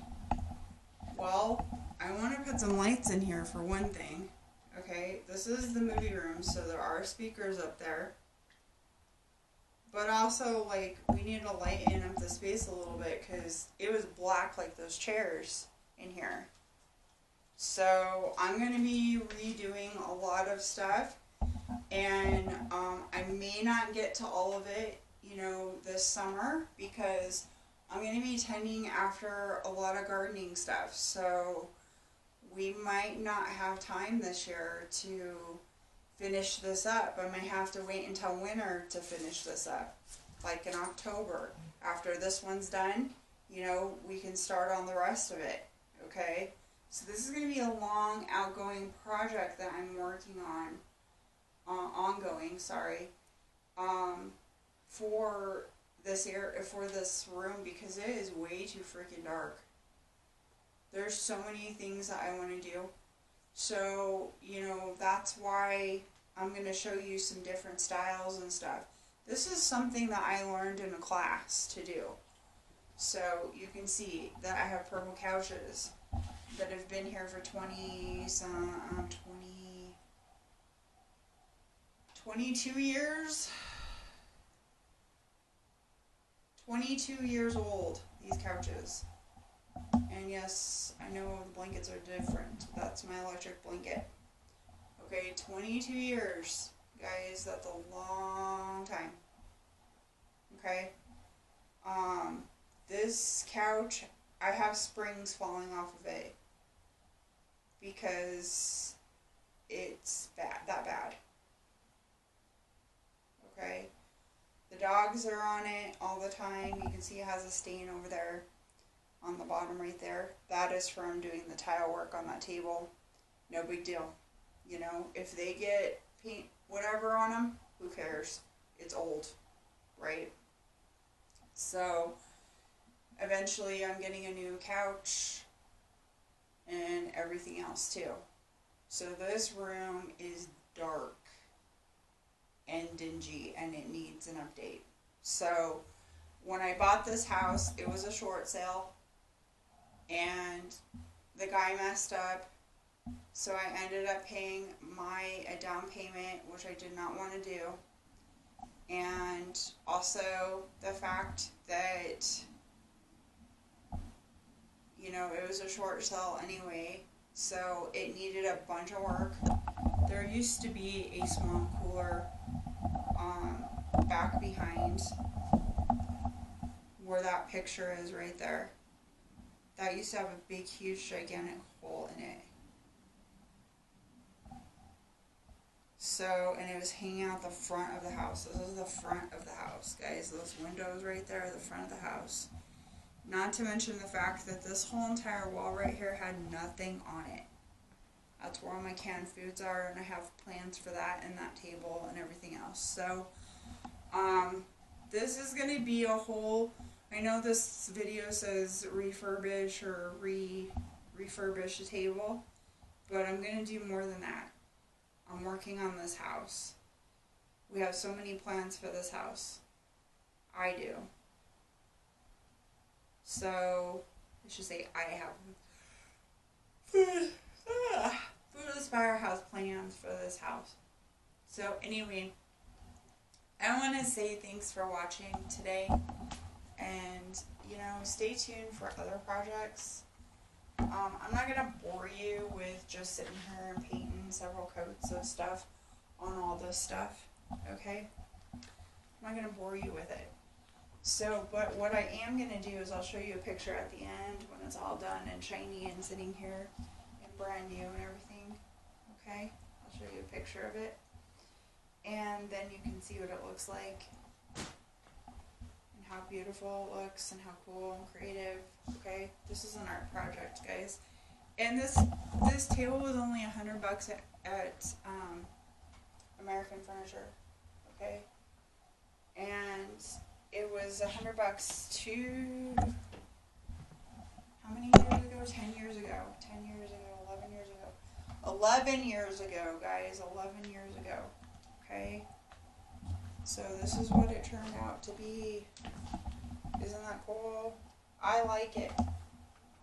Well, I want to put some lights in here for one thing. Okay, this is the movie room, so there are speakers up there. But also, like, we need to lighten up the space a little bit because it was black like those chairs in here. So, I'm going to be redoing a lot of stuff. And I may not get to all of it, you know, this summer because I'm going to be tending after a lot of gardening stuff. So we might not have time this year to finish this up. I might have to wait until winter to finish this up, like in October. After this one's done, you know, we can start on the rest of it, okay? So this is going to be a long, outgoing project that I'm working on. For this room because it is way too freaking dark. There's so many things that I want to do. So, you know, that's why I'm going to show you some different styles and stuff. This is something that I learned in a class to do. So, you can see that I have purple couches that have been here for 22 years. 22 years old, these couches. And yes, I know the blankets are different. That's my electric blanket. Okay, 22 years. Guys, that's a long time. Okay? This couch, I have springs falling off of it. Because it's that bad. Okay? The dogs are on it all the time. You can see it has a stain over there on the bottom right there. That is from doing the tile work on that table. No big deal. You know, if they get paint whatever on them, who cares? It's old, right? So, eventually I'm getting a new couch and everything else too. So this room is dark and dingy and it needs an update. So when I bought this house, it was a short sale and the guy messed up, so I ended up paying a down payment, which I did not want to do, and also the fact that, you know, it was a short sale anyway, So it needed a bunch of work. There used to be a swamp cooler back behind where that picture is right there. That used to have a big, huge, gigantic hole in it. So, and it was hanging out the front of the house. This is the front of the house, guys. Those windows right there are the front of the house. Not to mention the fact that this whole entire wall right here had nothing on it. That's where all my canned foods are, and I have plans for that and that table and everything else. So, this is going to be a whole, I know this video says refurbish or refurbish a table, but I'm going to do more than that. I'm working on this house. We have so many plans for this house. I do. So, I should say I have. Food Aspire has plans for this house. So, anyway, I want to say thanks for watching today. And, you know, stay tuned for other projects. I'm not going to bore you with just sitting here and painting several coats of stuff on all this stuff, okay? I'm not going to bore you with it. So, but what I am going to do is I'll show you a picture at the end when it's all done and shiny and sitting here and brand new and everything, okay? I'll show you a picture of it. And then you can see what it looks like. How beautiful it looks and how cool and creative. Okay, this is an art project, guys. And this table was only $100 at American Furniture. Okay, and it was $100 to how many years ago? 10 years ago. 10 years ago. 11 years ago. 11 years ago, guys. 11 years ago. Okay. So this is what it turned out to be. Isn't that cool? I like it.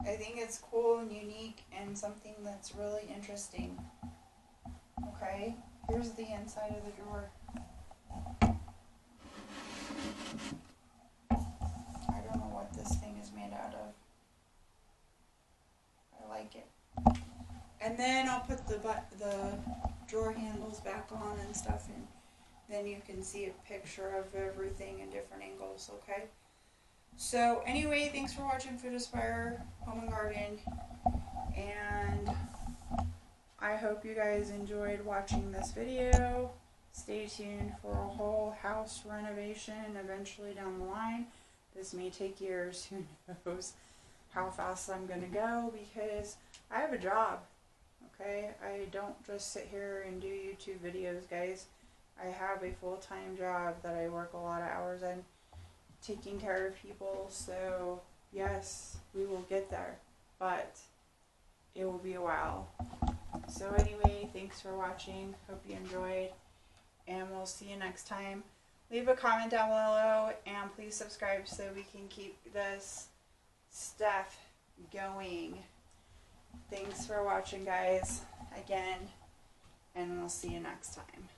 I think it's cool and unique and something that's really interesting. Okay, here's the inside of the drawer. I don't know what this thing is made out of. I like it. And then I'll put the drawer handles back on and stuff, and then you can see a picture of everything in different angles, okay? So anyway, thanks for watching Food Aspire Home and Garden, and I hope you guys enjoyed watching this video. Stay tuned for a whole house renovation eventually down the line. This may take years, who knows how fast I'm going to go, because I have a job, okay? I don't just sit here and do YouTube videos, guys. I have a full-time job that I work a lot of hours in, taking care of people. So yes, we will get there, but it will be a while. So anyway, thanks for watching. Hope you enjoyed, and we'll see you next time. Leave a comment down below, and please subscribe so we can keep this stuff going. Thanks for watching, guys, again, and we'll see you next time.